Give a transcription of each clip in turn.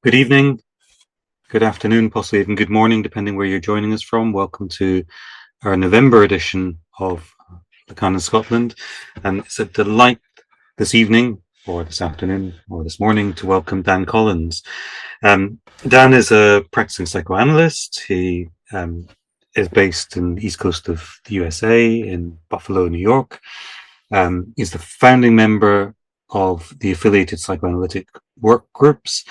Good evening, good afternoon, possibly even good morning, depending where you're joining us from. Welcome to our November edition of Lacan in Scotland. And it's a delight this evening, or this afternoon, or this morning to welcome Dan Collins. Dan is a practicing psychoanalyst. He is based in the east coast of the USA, in Buffalo, New York. He's the founding member of the affiliated psychoanalytic work groups,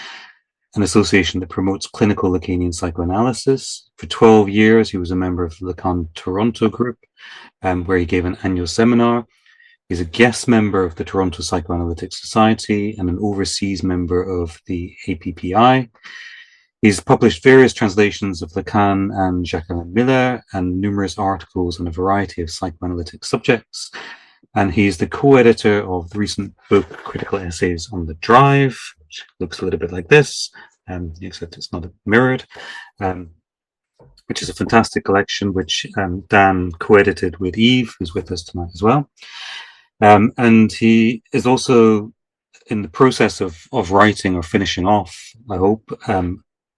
an association that promotes clinical Lacanian psychoanalysis. For 12 years, he was a member of the Lacan Toronto group, where he gave an annual seminar. He's a guest member of the Toronto Psychoanalytic Society and an overseas member of the APPI. He's published various translations of Lacan and Jacqueline Miller and numerous articles on a variety of psychoanalytic subjects. And he's the co-editor of the recent book, Critical Essays on the Drive, which looks a little bit like this, except it's not mirrored, which is a fantastic collection, which Dan co-edited with Eve, who's with us tonight as well. And he is also in the process of writing or finishing off, I hope,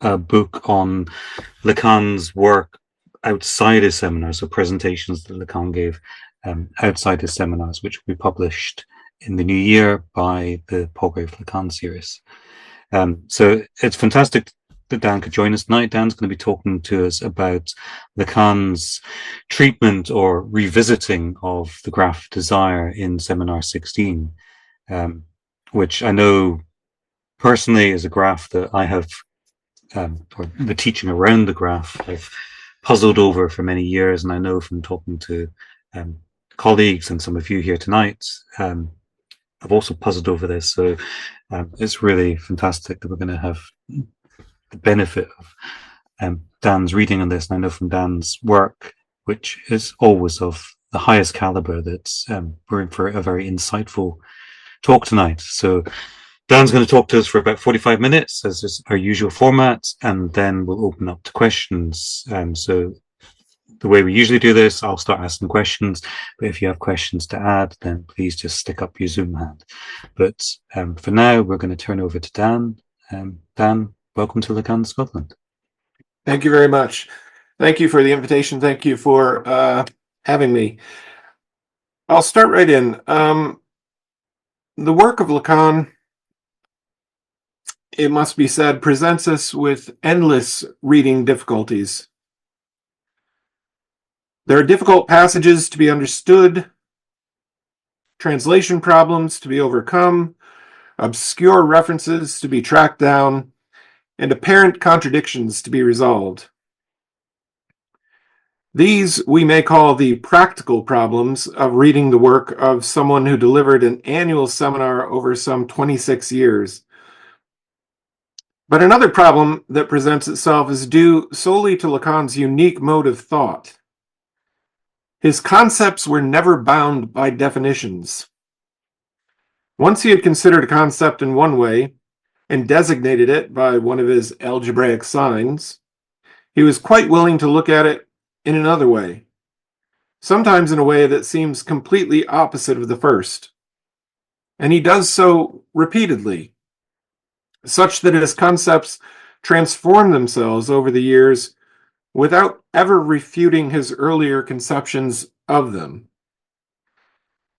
a book on Lacan's work outside his seminars, so presentations that Lacan gave outside his seminars, which will be published in the new year by the Palgrave Lacan series. So it's fantastic that Dan could join us tonight. Dan's going to be talking to us about Lacan's treatment or revisiting of the graph desire in Seminar 16, which I know personally is a graph that I have, or the teaching around the graph, I've puzzled over for many years, and I know from talking to colleagues and some of you here tonight, I've also puzzled over this. So it's really fantastic that we're going to have the benefit of Dan's reading on this. And I know from Dan's work, which is always of the highest caliber, that we're in for a very insightful talk tonight. So Dan's going to talk to us for about 45 minutes, as is our usual format, and then we'll open up to questions. So the way we usually do this, I'll start asking questions, but if you have questions to add, then please just stick up your Zoom hand. But for now, we're going to turn over to Dan. Dan, welcome to Lacan Scotland. Thank you very much. Thank you for the invitation. Thank you for having me. I'll start right in. The work of Lacan, it must be said, presents us with endless reading difficulties. There are difficult passages to be understood, translation problems to be overcome, obscure references to be tracked down, and apparent contradictions to be resolved. These we may call the practical problems of reading the work of someone who delivered an annual seminar over some 26 years. But another problem that presents itself is due solely to Lacan's unique mode of thought. His concepts were never bound by definitions. Once he had considered a concept in one way and designated it by one of his algebraic signs, he was quite willing to look at it in another way, sometimes in a way that seems completely opposite of the first. And he does so repeatedly, such that his concepts transform themselves over the years without ever refuting his earlier conceptions of them.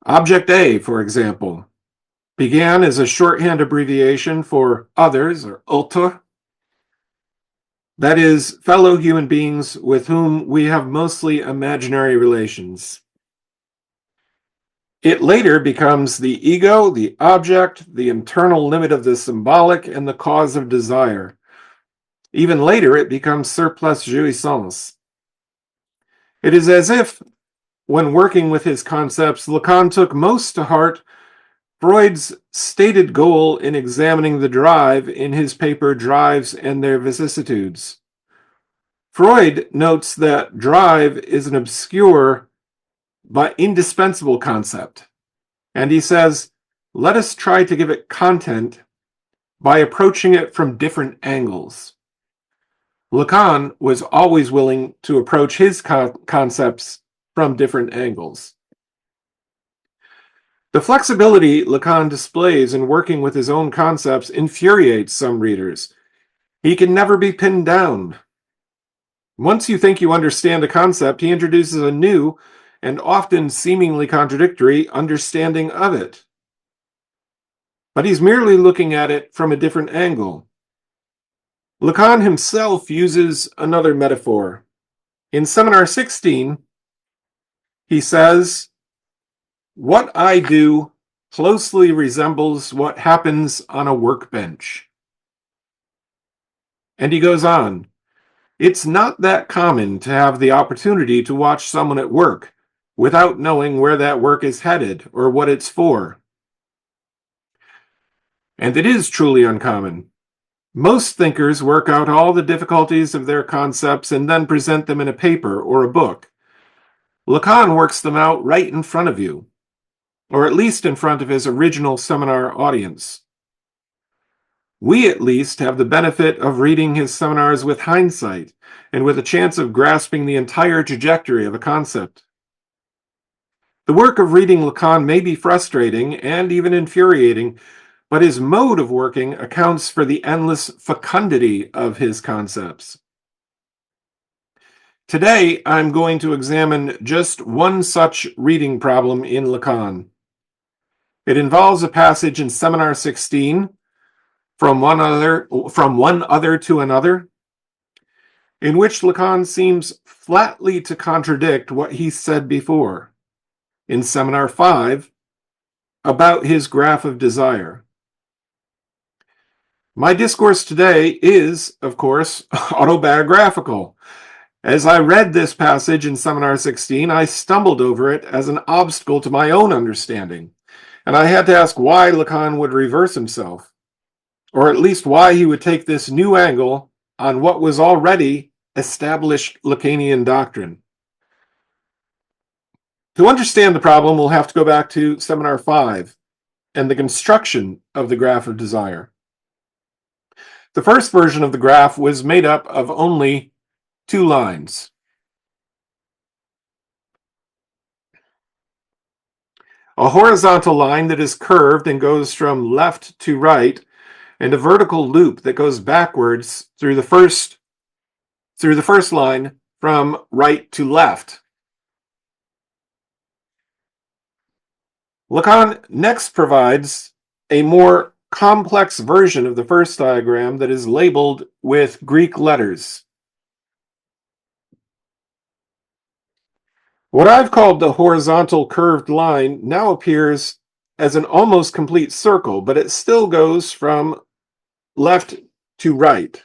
Object A, for example, began as a shorthand abbreviation for others, or autres, that is, fellow human beings with whom we have mostly imaginary relations. It later becomes the ego, the object, the internal limit of the symbolic, and the cause of desire. Even later, it becomes surplus jouissance. It is as if, when working with his concepts, Lacan took most to heart Freud's stated goal in examining the drive in his paper Drives and Their Vicissitudes. Freud notes that drive is an obscure but indispensable concept, and he says, let us try to give it content by approaching it from different angles. Lacan was always willing to approach his concepts from different angles. The flexibility Lacan displays in working with his own concepts infuriates some readers. He can never be pinned down. Once you think you understand a concept, he introduces a new and often seemingly contradictory understanding of it. But he's merely looking at it from a different angle. Lacan himself uses another metaphor. In Seminar 16, he says, "What I do closely resembles what happens on a workbench." And he goes on, "It's not that common to have the opportunity to watch someone at work without knowing where that work is headed or what it's for." And it is truly uncommon. Most thinkers work out all the difficulties of their concepts and then present them in a paper or a book. Lacan works them out right in front of you, or at least in front of his original seminar audience. We, at least, have the benefit of reading his seminars with hindsight and with a chance of grasping the entire trajectory of a concept. The work of reading Lacan may be frustrating and even infuriating, but his mode of working accounts for the endless fecundity of his concepts. Today, I'm going to examine just one such reading problem in Lacan. It involves a passage in Seminar 16, From one other to another, in which Lacan seems flatly to contradict what he said before, in Seminar 5, about his graph of desire. My discourse today is, of course, autobiographical. As I read this passage in Seminar 16, I stumbled over it as an obstacle to my own understanding, and I had to ask why Lacan would reverse himself, or at least why he would take this new angle on what was already established Lacanian doctrine. To understand the problem, we'll have to go back to Seminar 5 and the construction of the graph of desire. The first version of the graph was made up of only 2 lines. A horizontal line that is curved and goes from left to right, and a vertical loop that goes backwards through the first line from right to left. Lacan next provides a more complex version of the first diagram that is labeled with Greek letters. What I've called the horizontal curved line now appears as an almost complete circle, but it still goes from left to right.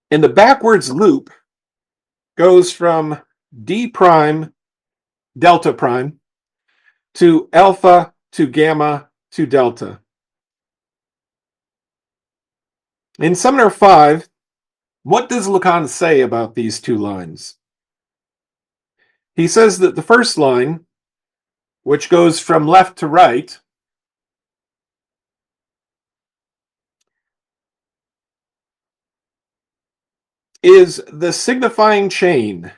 And the backwards loop goes from d prime, delta prime, to alpha, to gamma, to delta. In Seminar 5, what does Lacan say about these 2 lines? He says that the first line, which goes from left to right, is the signifying chain,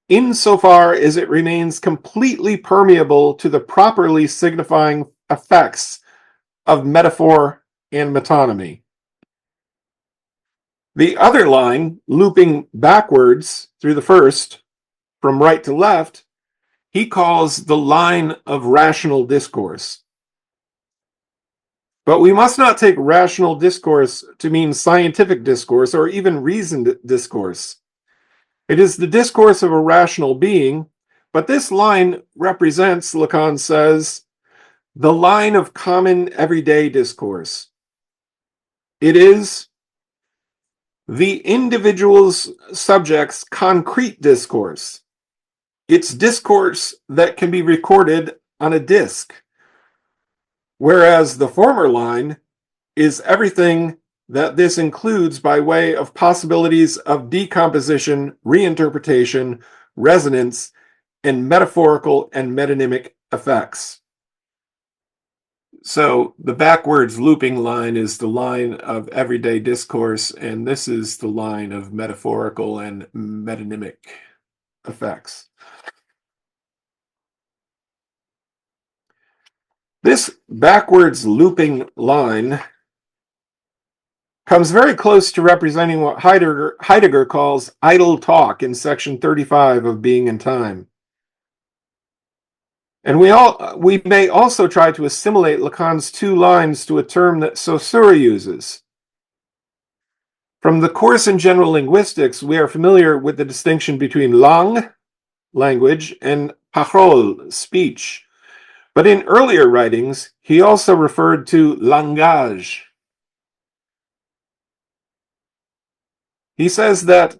insofar as it remains completely permeable to the properly signifying effects of metaphor and metonymy. The other line, looping backwards through the first, from right to left, he calls the line of rational discourse. But we must not take rational discourse to mean scientific discourse or even reasoned discourse. It is the discourse of a rational being, but this line represents, Lacan says, the line of common everyday discourse. It is the individual's subject's concrete discourse. It's discourse that can be recorded on a disc, whereas the former line is everything that this includes by way of possibilities of decomposition, reinterpretation, resonance, and metaphorical and metonymic effects. So the backwards looping line is the line of everyday discourse, and this is the line of metaphorical and metonymic effects. This backwards looping line comes very close to representing what Heidegger calls idle talk in section 35 of Being and Time. And we may also try to assimilate Lacan's two lines to a term that Saussure uses. From the course in general linguistics, we are familiar with the distinction between langue, language, and parole, speech. But in earlier writings, he also referred to langage. He says that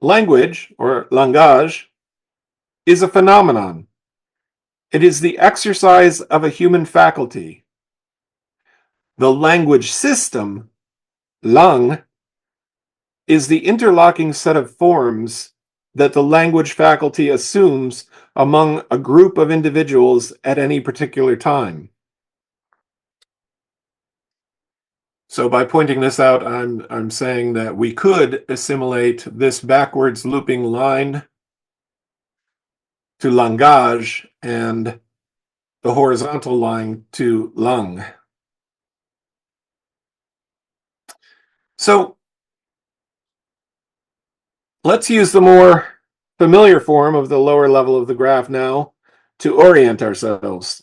language, or langage, is a phenomenon. It is the exercise of a human faculty. The language system, langue, is the interlocking set of forms that the language faculty assumes among a group of individuals at any particular time. So by pointing this out, I'm saying that we could assimilate this backwards looping line to langage and the horizontal line to langue. So let's use the more familiar form of the lower level of the graph now to orient ourselves.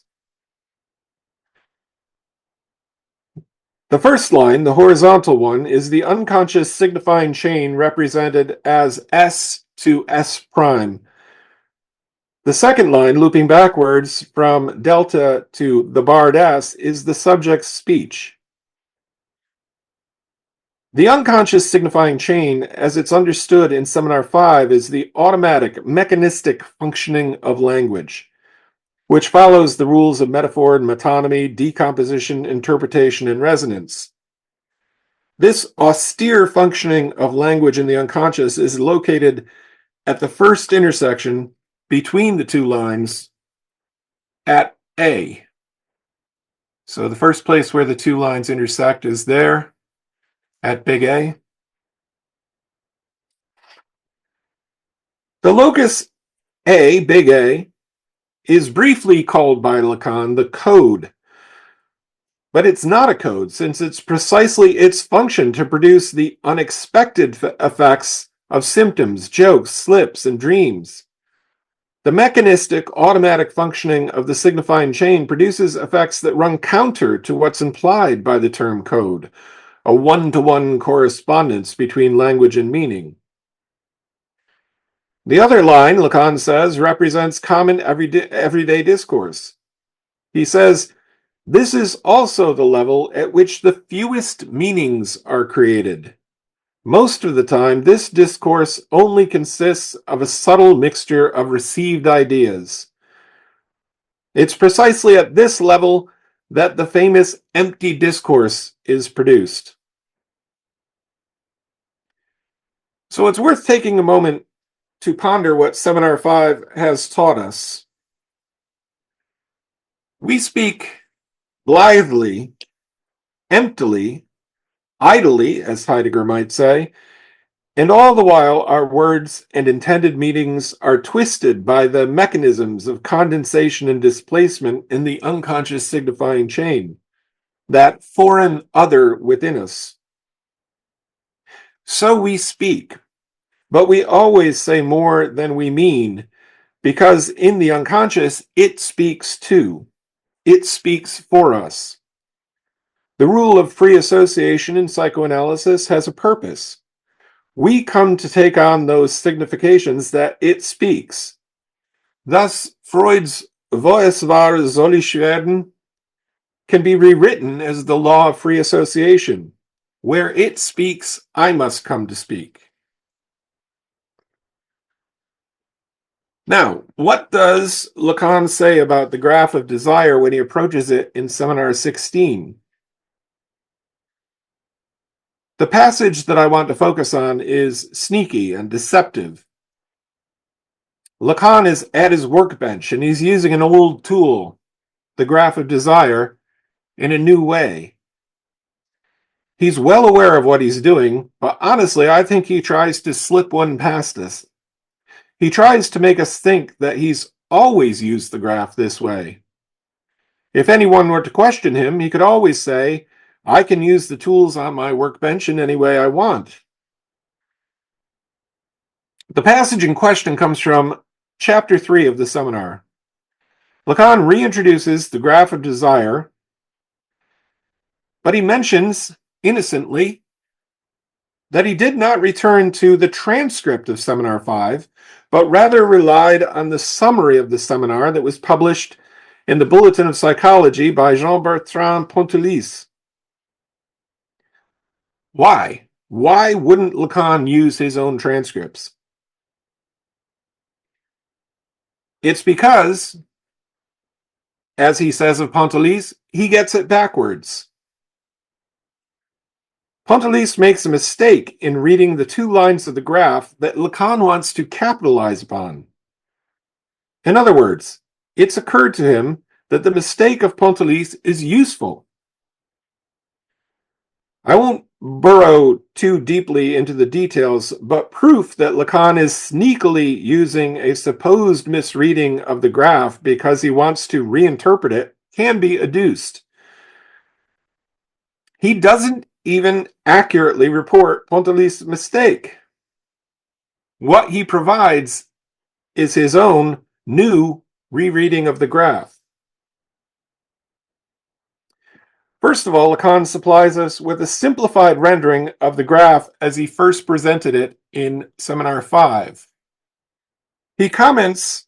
The first line, the horizontal one, is the unconscious signifying chain represented as S to S prime. The second line, looping backwards from delta to the barred S, is the subject's speech. The unconscious signifying chain, as it's understood in Seminar 5, is the automatic, mechanistic functioning of language, which follows the rules of metaphor and metonymy, decomposition, interpretation, and resonance. This austere functioning of language in the unconscious is located at the first intersection between the two lines at A. So the first place where the two lines intersect is there at big A. The locus A, big A, is briefly called by Lacan the code. But it's not a code, since it's precisely its function to produce the unexpected effects of symptoms, jokes, slips, and dreams. The mechanistic, automatic functioning of the signifying chain produces effects that run counter to what's implied by the term code, a one-to-one correspondence between language and meaning. The other line, Lacan says, represents common everyday discourse. He says, this is also the level at which the fewest meanings are created. Most of the time, this discourse only consists of a subtle mixture of received ideas. It's precisely at this level that the famous empty discourse is produced. So it's worth taking a moment to ponder what Seminar 5 has taught us. We speak blithely, emptily, idly, as Heidegger might say, and all the while our words and intended meanings are twisted by the mechanisms of condensation and displacement in the unconscious signifying chain, that foreign other within us. So we speak, but we always say more than we mean, because in the unconscious, it speaks too. It speaks for us. The rule of free association in psychoanalysis has a purpose. We come to take on those significations that it speaks. Thus, Freud's Wo es war, soll ich werden can be rewritten as the law of free association. Where it speaks, I must come to speak. Now, what does Lacan say about the graph of desire when he approaches it in Seminar 16? The passage that I want to focus on is sneaky and deceptive. Lacan is at his workbench and he's using an old tool, the graph of desire, in a new way. He's well aware of what he's doing, but honestly, I think he tries to slip one past us. He tries to make us think that he's always used the graph this way. If anyone were to question him, he could always say, I can use the tools on my workbench in any way I want. The passage in question comes from chapter 3 of the seminar. Lacan reintroduces the graph of desire, but he mentions, innocently, that he did not return to the transcript of Seminar 5, but rather relied on the summary of the seminar that was published in the Bulletin of Psychology by Jean-Bertrand Pontelis. Why? Why wouldn't Lacan use his own transcripts? It's because, as he says of Pontelis, he gets it backwards. Pontelis makes a mistake in reading the two lines of the graph that Lacan wants to capitalize upon. In other words, it's occurred to him that the mistake of Pontelis is useful. I won't burrow too deeply into the details, but proof that Lacan is sneakily using a supposed misreading of the graph because he wants to reinterpret it can be adduced. He doesn't even accurately report Pontelis' mistake. What he provides is his own new rereading of the graph. First of all, Lacan supplies us with a simplified rendering of the graph as he first presented it in Seminar 5. He comments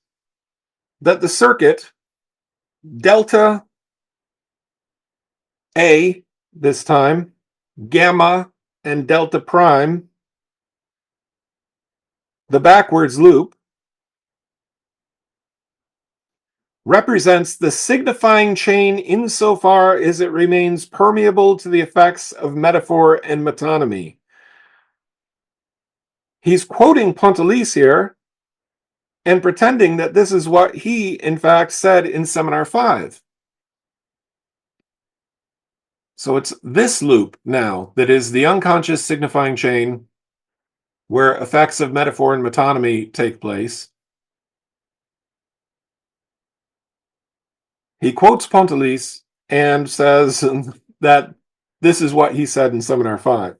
that the circuit delta A, this time, gamma, and delta prime, the backwards loop, represents the signifying chain insofar as it remains permeable to the effects of metaphor and metonymy. He's quoting Pontelis here and pretending that this is what he, in fact, said in Seminar 5. So it's this loop now that is the unconscious signifying chain where effects of metaphor and metonymy take place. He quotes Pontelis and says that this is what he said in Seminar 5.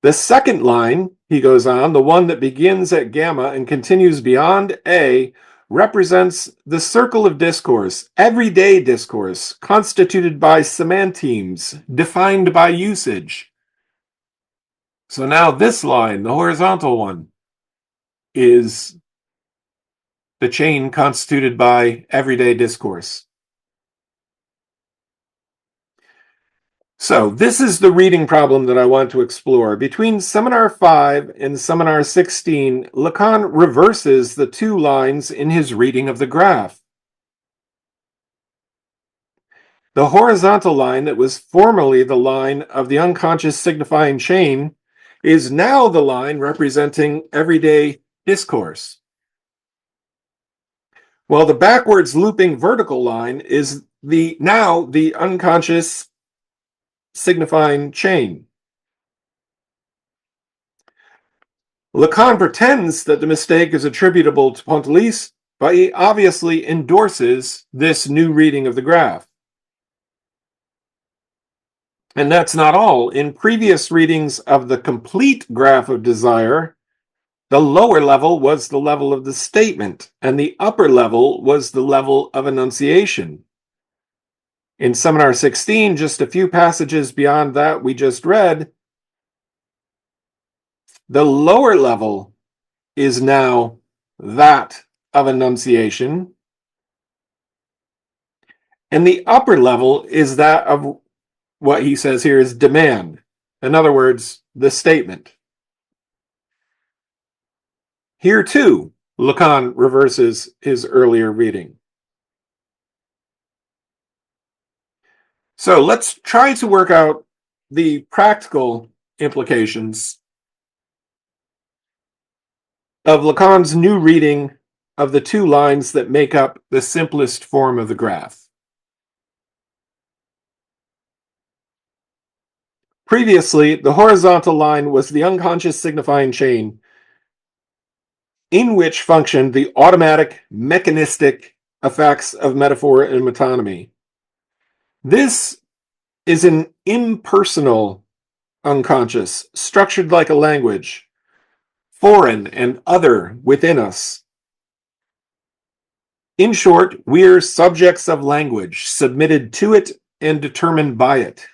The second line, he goes on, the one that begins at gamma and continues beyond A, represents the circle of discourse, everyday discourse, constituted by semantemes, defined by usage. So now this line, the horizontal one, is the chain constituted by everyday discourse. So this is the reading problem that I want to explore. Between Seminar 5 and Seminar 16, Lacan reverses the two lines in his reading of the graph. The horizontal line that was formerly the line of the unconscious signifying chain is now the line representing everyday discourse. Well, the backwards looping vertical line is now the unconscious signifying chain. Lacan pretends that the mistake is attributable to Pontelis, but he obviously endorses this new reading of the graph. And that's not all. In previous readings of the complete graph of desire, the lower level was the level of the statement, and the upper level was the level of enunciation. In Seminar 16, just a few passages beyond that we just read, the lower level is now that of enunciation, and the upper level is that of what he says here is demand. In other words, the statement. Here too, Lacan reverses his earlier reading. So let's try to work out the practical implications of Lacan's new reading of the two lines that make up the simplest form of the graph. Previously, the horizontal line was the unconscious signifying chain in which functioned the automatic, mechanistic effects of metaphor and metonymy. This is an impersonal unconscious, structured like a language, foreign and other within us. In short, we're subjects of language, submitted to it and determined by it.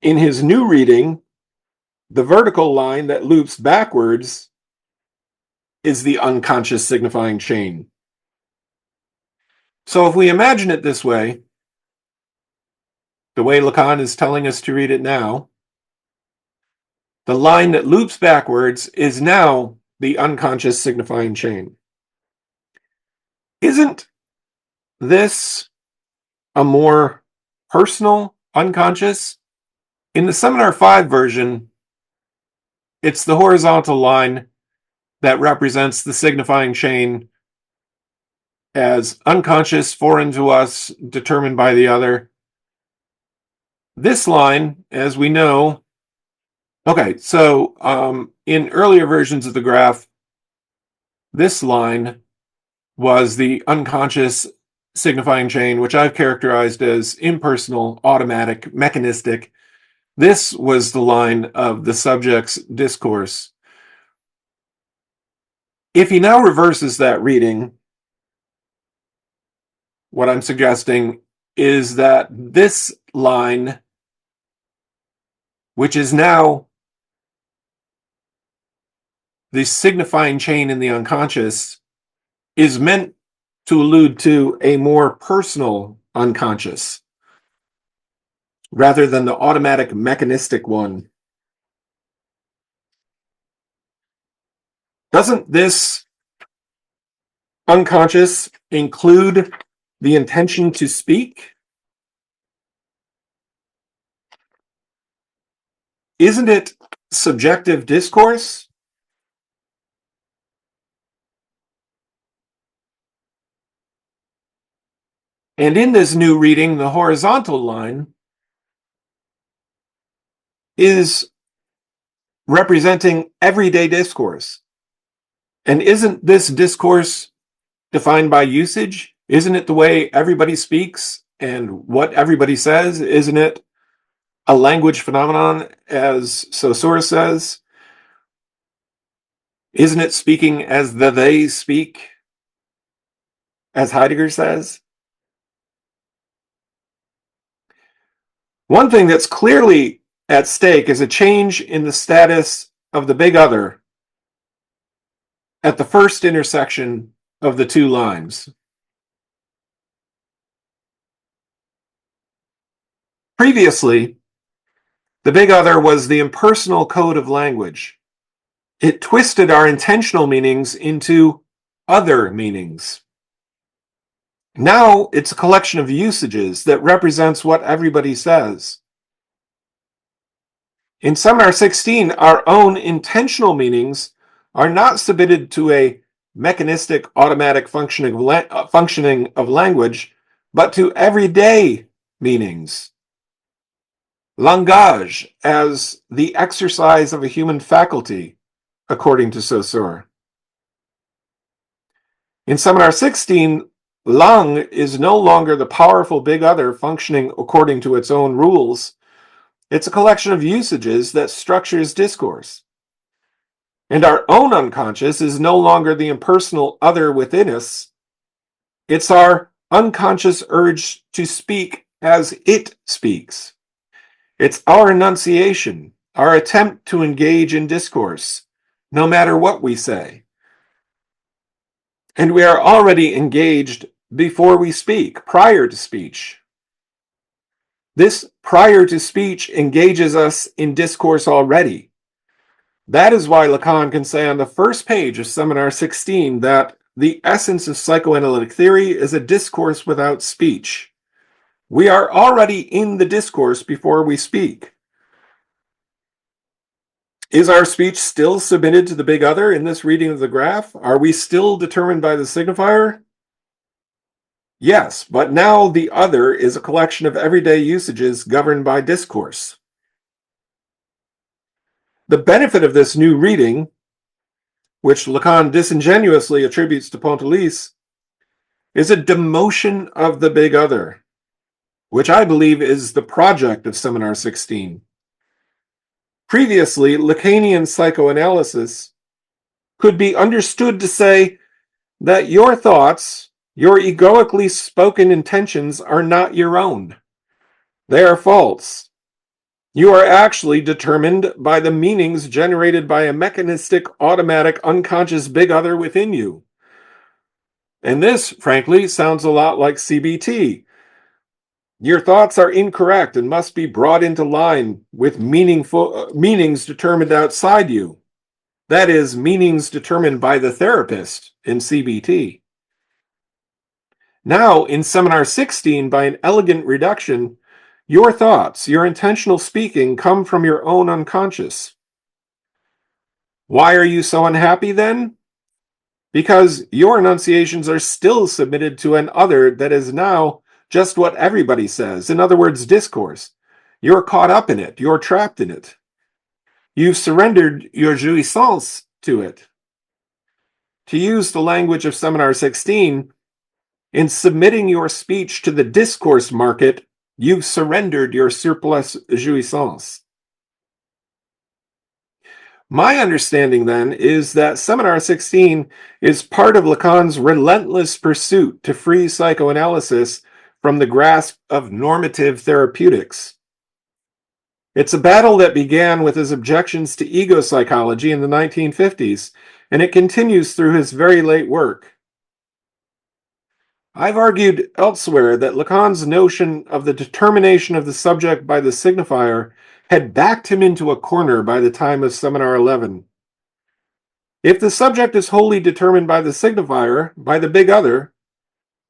In his new reading, the vertical line that loops backwards is the unconscious signifying chain. So if we imagine it this way, the way Lacan is telling us to read it now, the line that loops backwards is now the unconscious signifying chain. Isn't this a more personal unconscious? In the Seminar 5 version, it's the horizontal line that represents the signifying chain as unconscious, foreign to us, determined by the other. This line, as we know, okay, so in earlier versions of the graph, this line was the unconscious signifying chain, which I've characterized as impersonal, automatic, mechanistic. This was the line of the subject's discourse. If he now reverses that reading, what I'm suggesting is that this line, which is now the signifying chain in the unconscious, is meant to allude to a more personal unconscious rather than the automatic mechanistic one. Doesn't this unconscious include the intention to speak? Isn't it subjective discourse? And in this new reading, the horizontal line is representing everyday discourse. And isn't this discourse defined by usage? Isn't it the way everybody speaks and what everybody says? Isn't it a language phenomenon, as Saussure says? Isn't it speaking as the they speak, as Heidegger says? One thing that's clearly at stake is a change in the status of the big other at the first intersection of the two lines. Previously, the big other was the impersonal code of language. It twisted our intentional meanings into other meanings. Now it's a collection of usages that represents what everybody says. In Seminar 16, our own intentional meanings are not submitted to a mechanistic, automatic functioning of language, but to everyday meanings. Langage as the exercise of a human faculty, according to Saussure. In Seminar 16, Lang is no longer the powerful big other functioning according to its own rules. It's a collection of usages that structures discourse. And our own unconscious is no longer the impersonal other within us. It's our unconscious urge to speak as it speaks. It's our enunciation, our attempt to engage in discourse, no matter what we say. And we are already engaged before we speak, prior to speech. This prior to speech engages us in discourse already. That is why Lacan can say on the first page of Seminar 16 that the essence of psychoanalytic theory is a discourse without speech. We are already in the discourse before we speak. Is our speech still submitted to the big other in this reading of the graph? Are we still determined by the signifier? Yes, but now the other is a collection of everyday usages governed by discourse. The benefit of this new reading which Lacan disingenuously attributes to Pontellier, is a demotion of the big other, which I believe is the project of Seminar 16. Previously, Lacanian psychoanalysis could be understood to say that your thoughts, your egoically spoken intentions, are not your own. They are false. You are actually determined by the meanings generated by a mechanistic, automatic, unconscious big other within you. And this, frankly, sounds a lot like CBT. Your thoughts are incorrect and must be brought into line with meanings determined outside you. That is, meanings determined by the therapist in CBT. Now, in Seminar 16, by an elegant reduction, your thoughts, your intentional speaking, come from your own unconscious. Why are you so unhappy then? Because your enunciations are still submitted to an other that is now just what everybody says. In other words, discourse. You're caught up in it. You're trapped in it. You've surrendered your jouissance to it. To use the language of Seminar 16, in submitting your speech to the discourse market, you've surrendered your surplus jouissance. My understanding, then, is that Seminar 16 is part of Lacan's relentless pursuit to free psychoanalysis from the grasp of normative therapeutics. It's a battle that began with his objections to ego psychology in the 1950s, and it continues through his very late work. I've argued elsewhere that Lacan's notion of the determination of the subject by the signifier had backed him into a corner by the time of Seminar 11. If the subject is wholly determined by the signifier, by the big other,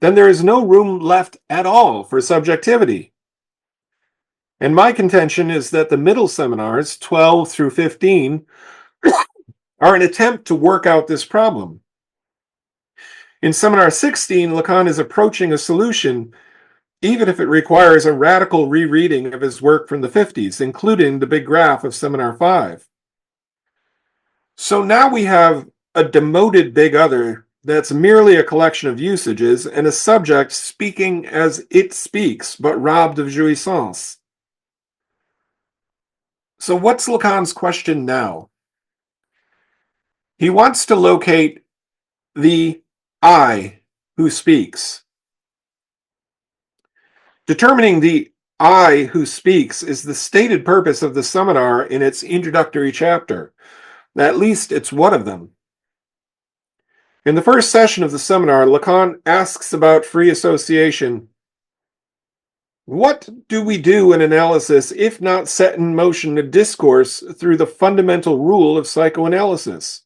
then there is no room left at all for subjectivity. And my contention is that the middle seminars, 12 through 15, are an attempt to work out this problem. In Seminar 16, Lacan is approaching a solution, even if it requires a radical rereading of his work from the 50s, including the big graph of Seminar 5. So now we have a demoted big other that's merely a collection of usages and a subject speaking as it speaks, but robbed of jouissance. So what's Lacan's question now? He wants to locate the I who speaks. Determining the I who speaks is the stated purpose of the seminar in its introductory chapter. At least it's one of them. In the first session of the seminar, Lacan asks about free association. What do we do in analysis if not set in motion a discourse through the fundamental rule of psychoanalysis?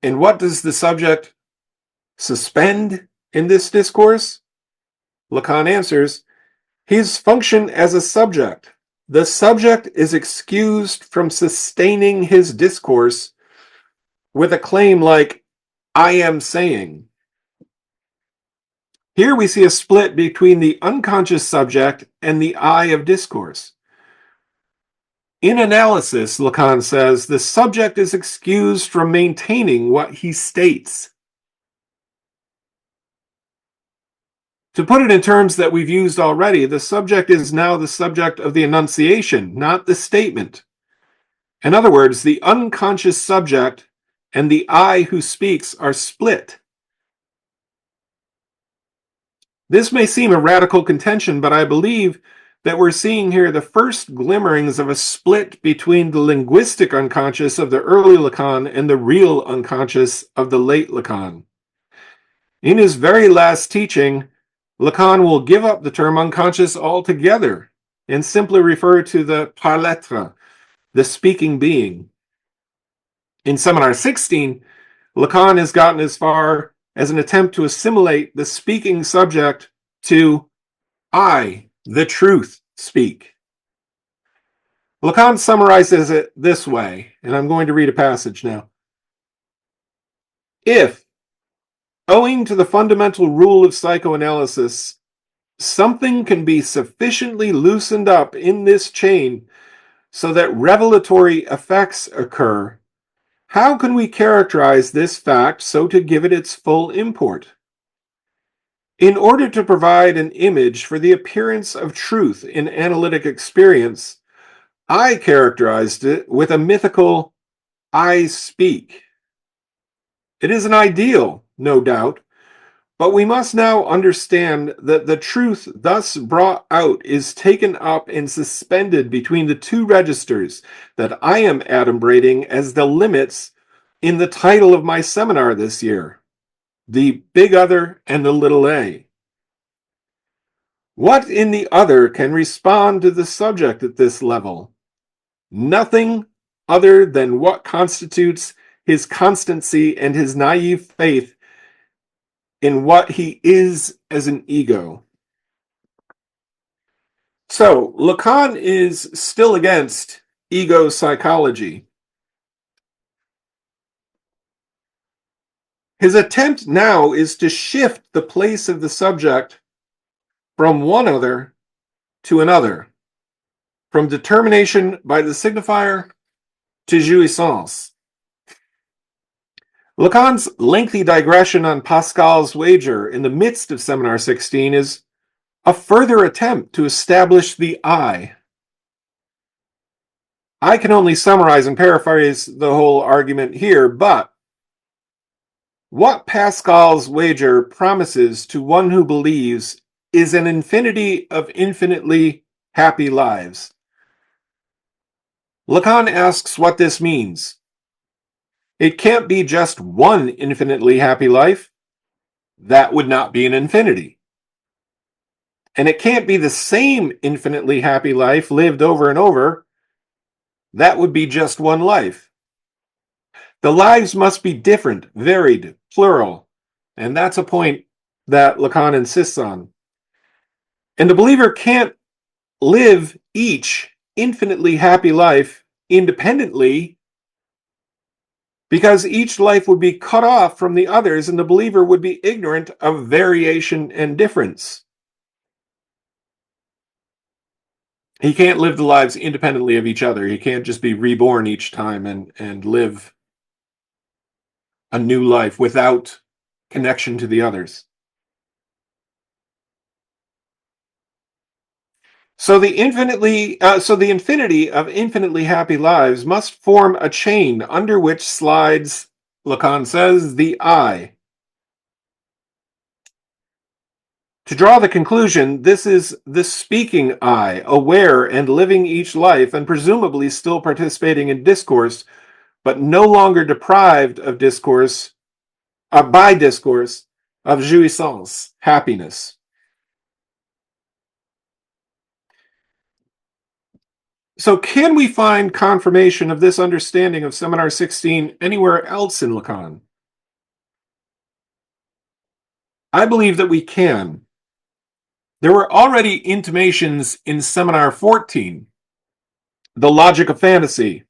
And what does the subject suspend in this discourse? Lacan answers, his function as a subject. The subject is excused from sustaining his discourse with a claim like, I am saying. Here we see a split between the unconscious subject and the I of discourse. In analysis, Lacan says, the subject is excused from maintaining what he states. To put it in terms that we've used already, the subject is now the subject of the enunciation, not the statement. In other words, the unconscious subject and the I who speaks are split. This may seem a radical contention, but I believe that we're seeing here the first glimmerings of a split between the linguistic unconscious of the early Lacan and the real unconscious of the late Lacan. In his very last teaching, Lacan will give up the term unconscious altogether and simply refer to the par l'être, the speaking being. In Seminar 16, Lacan has gotten as far as an attempt to assimilate the speaking subject to I, the truth, speak. Lacan summarizes it this way, and I'm going to read a passage now. If, owing to the fundamental rule of psychoanalysis, something can be sufficiently loosened up in this chain so that revelatory effects occur, How can we characterize this fact so to give it its full import? In order to provide an image for the appearance of truth in analytic experience, I characterized it with a mythical I speak. It is an ideal, no doubt, but we must now understand that the truth thus brought out is taken up and suspended between the two registers that I am adumbrating as the limits in the title of my seminar this year, the big other and the little a. What in the other can respond to the subject at this level? Nothing other than what constitutes his constancy and his naive faith in what he is as an ego. So, Lacan is still against ego psychology. His attempt now is to shift the place of the subject from one other to another, from determination by the signifier to jouissance. Lacan's lengthy digression on Pascal's wager in the midst of Seminar 16 is a further attempt to establish the I. I can only summarize and paraphrase the whole argument here, but what Pascal's wager promises to one who believes is an infinity of infinitely happy lives. Lacan asks what this means. It can't be just one infinitely happy life. That would not be an infinity. And it can't be the same infinitely happy life lived over and over. That would be just one life. The lives must be different, varied, plural. And that's a point that Lacan insists on. And the believer can't live each infinitely happy life independently, because each life would be cut off from the others and the believer would be ignorant of variation and difference. He can't live the lives independently of each other. He can't just be reborn each time and live a new life without connection to the others. So the infinity of infinitely happy lives must form a chain under which slides, Lacan says, the I. To draw the conclusion, this is the speaking I, aware and living each life, and presumably still participating in discourse, but no longer deprived of discourse, by discourse, of jouissance, happiness. So can we find confirmation of this understanding of Seminar 16 anywhere else in Lacan? I believe that we can. There were already intimations in Seminar 14, the logic of fantasy.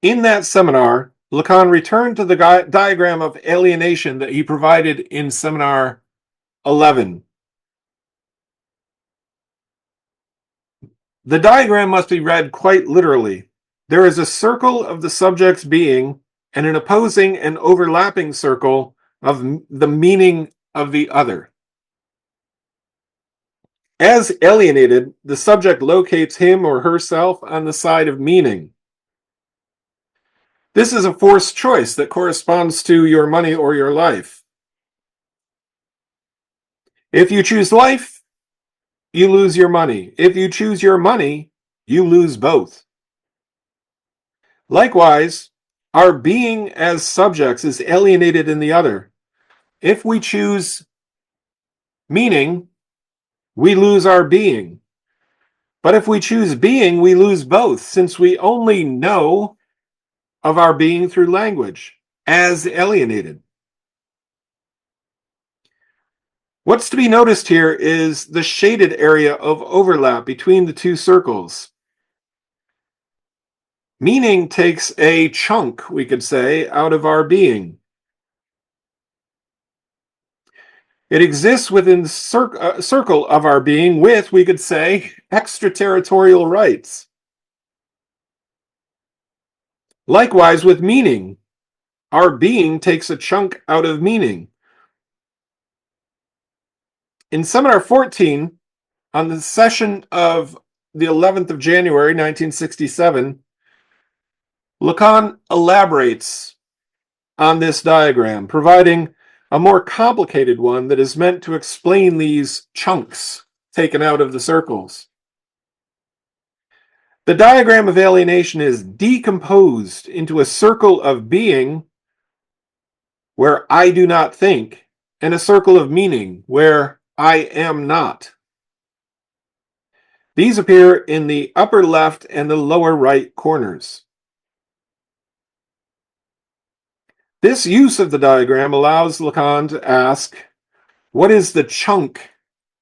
In that seminar, Lacan returned to the diagram of alienation that he provided in Seminar 11. The diagram must be read quite literally. There is a circle of the subject's being and an opposing and overlapping circle of the meaning of the other. As alienated, the subject locates him or herself on the side of meaning. This is a forced choice that corresponds to your money or your life. If you choose life, you lose your money. If you choose your money, you lose both. Likewise, our being as subjects is alienated in the other. If we choose meaning, we lose our being. But if we choose being, we lose both, since we only know of our being through language, as alienated. What's to be noticed here is the shaded area of overlap between the two circles. Meaning takes a chunk, we could say, out of our being. It exists within the circle of our being with, we could say, extraterritorial rights. Likewise with meaning. Our being takes a chunk out of meaning. In Seminar 14, on the session of the 11th of January, 1967, Lacan elaborates on this diagram, providing a more complicated one that is meant to explain these chunks taken out of the circles. The diagram of alienation is decomposed into a circle of being, where I do not think, and a circle of meaning, where I am not. These appear in the upper left and the lower right corners. This use of the diagram allows Lacan to ask, what is the chunk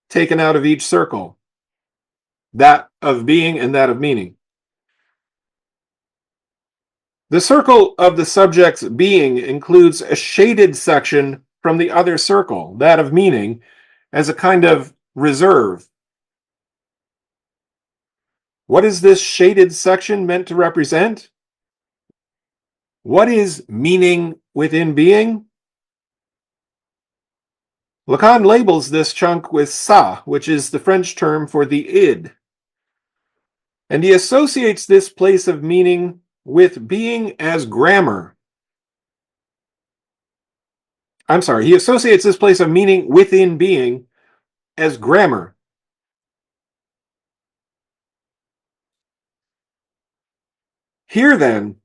taken out of each circle? That of being and that of meaning. The circle of the subject's being includes a shaded section from the other circle, that of meaning, as a kind of reserve. What is this shaded section meant to represent? What is meaning within being? Lacan labels this chunk with ça, which is the French term for the id. And he associates this place of meaning with being as grammar. He associates this place of meaning within being as grammar. Here, then,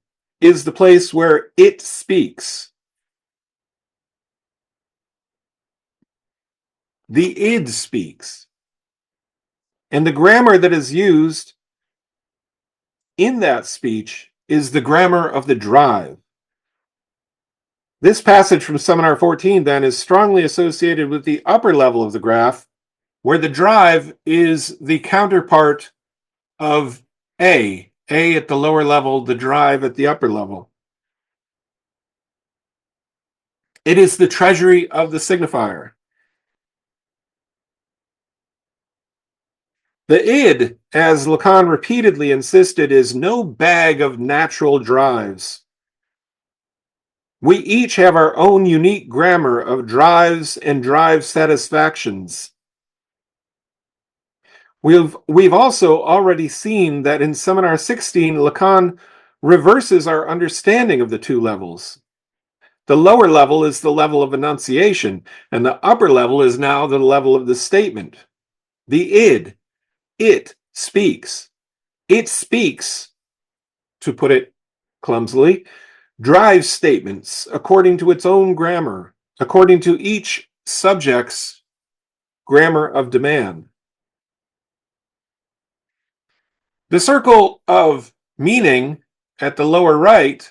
is the place where it speaks. The id speaks. And the grammar that is used in that speech is the grammar of the drive. This passage from Seminar 14, then, is strongly associated with the upper level of the graph, where the drive is the counterpart of A. A at the lower level, the drive at the upper level. It is the treasury of the signifier. The id, as Lacan repeatedly insisted, is no bag of natural drives. We each have our own unique grammar of drives and drive satisfactions. We've also already seen that in Seminar 16, Lacan reverses our understanding of the two levels. The lower level is the level of enunciation, and the upper level is now the level of the statement. The id, it speaks. It speaks, to put it clumsily, drives statements according to its own grammar, according to each subject's grammar of demand. The circle of meaning at the lower right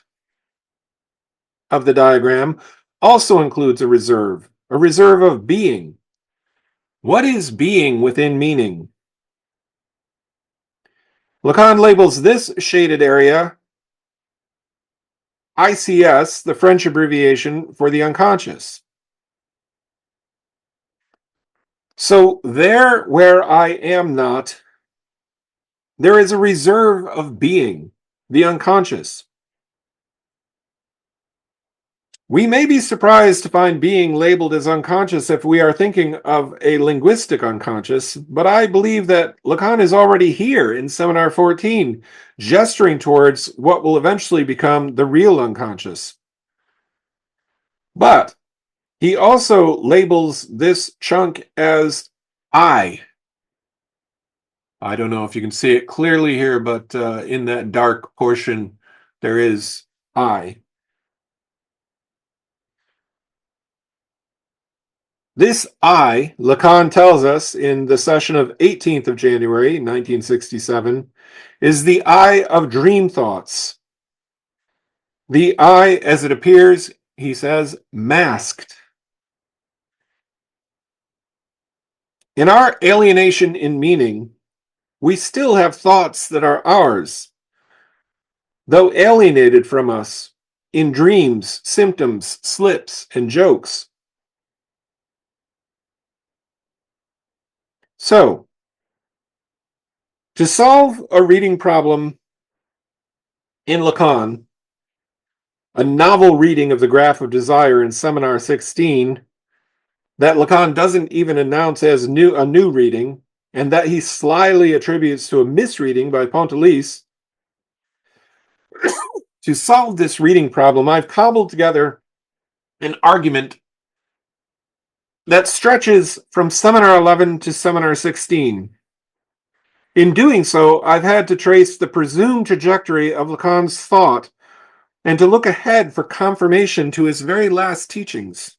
of the diagram also includes a reserve of being. What is being within meaning? Lacan labels this shaded area ICS, the French abbreviation for the unconscious. So there where I am not, there is a reserve of being, the unconscious. We may be surprised to find being labeled as unconscious if we are thinking of a linguistic unconscious, but I believe that Lacan is already here in Seminar 14, gesturing towards what will eventually become the real unconscious. But he also labels this chunk as I. I don't know if you can see it clearly here, but in that dark portion, there is I. This I, Lacan tells us in the session of 18th of January, 1967, is the I of dream thoughts. The I, as it appears, he says, masked. In our alienation in meaning, we still have thoughts that are ours, though alienated from us in dreams, symptoms, slips, and jokes. So, to solve a reading problem in Lacan, a novel reading of the graph of desire in seminar 16 that Lacan doesn't even announce as a new reading, and that he slyly attributes to a misreading by Pontellier. To solve this reading problem, I've cobbled together an argument that stretches from seminar 11 to seminar 16. In doing so, I've had to trace the presumed trajectory of Lacan's thought and to look ahead for confirmation to his very last teachings.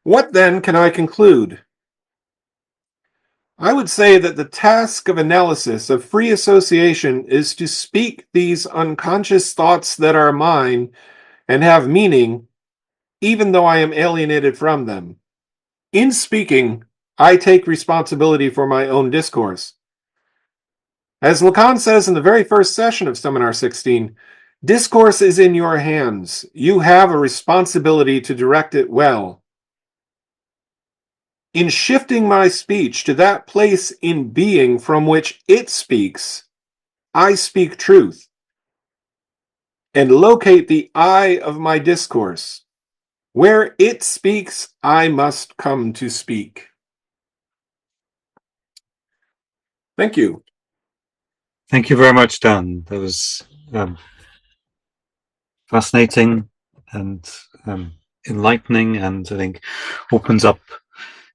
What then can I conclude? I would say that the task of analysis, of free association, is to speak these unconscious thoughts that are mine and have meaning, even though I am alienated from them. In speaking, I take responsibility for my own discourse. As Lacan says in the very first session of Seminar 16, discourse is in your hands. You have a responsibility to direct it well. In shifting my speech to that place in being from which it speaks, I speak truth and locate the I of my discourse. Where it speaks, I must come to speak. Thank you. Thank you very much, Dan. That was fascinating and enlightening, and I think opens up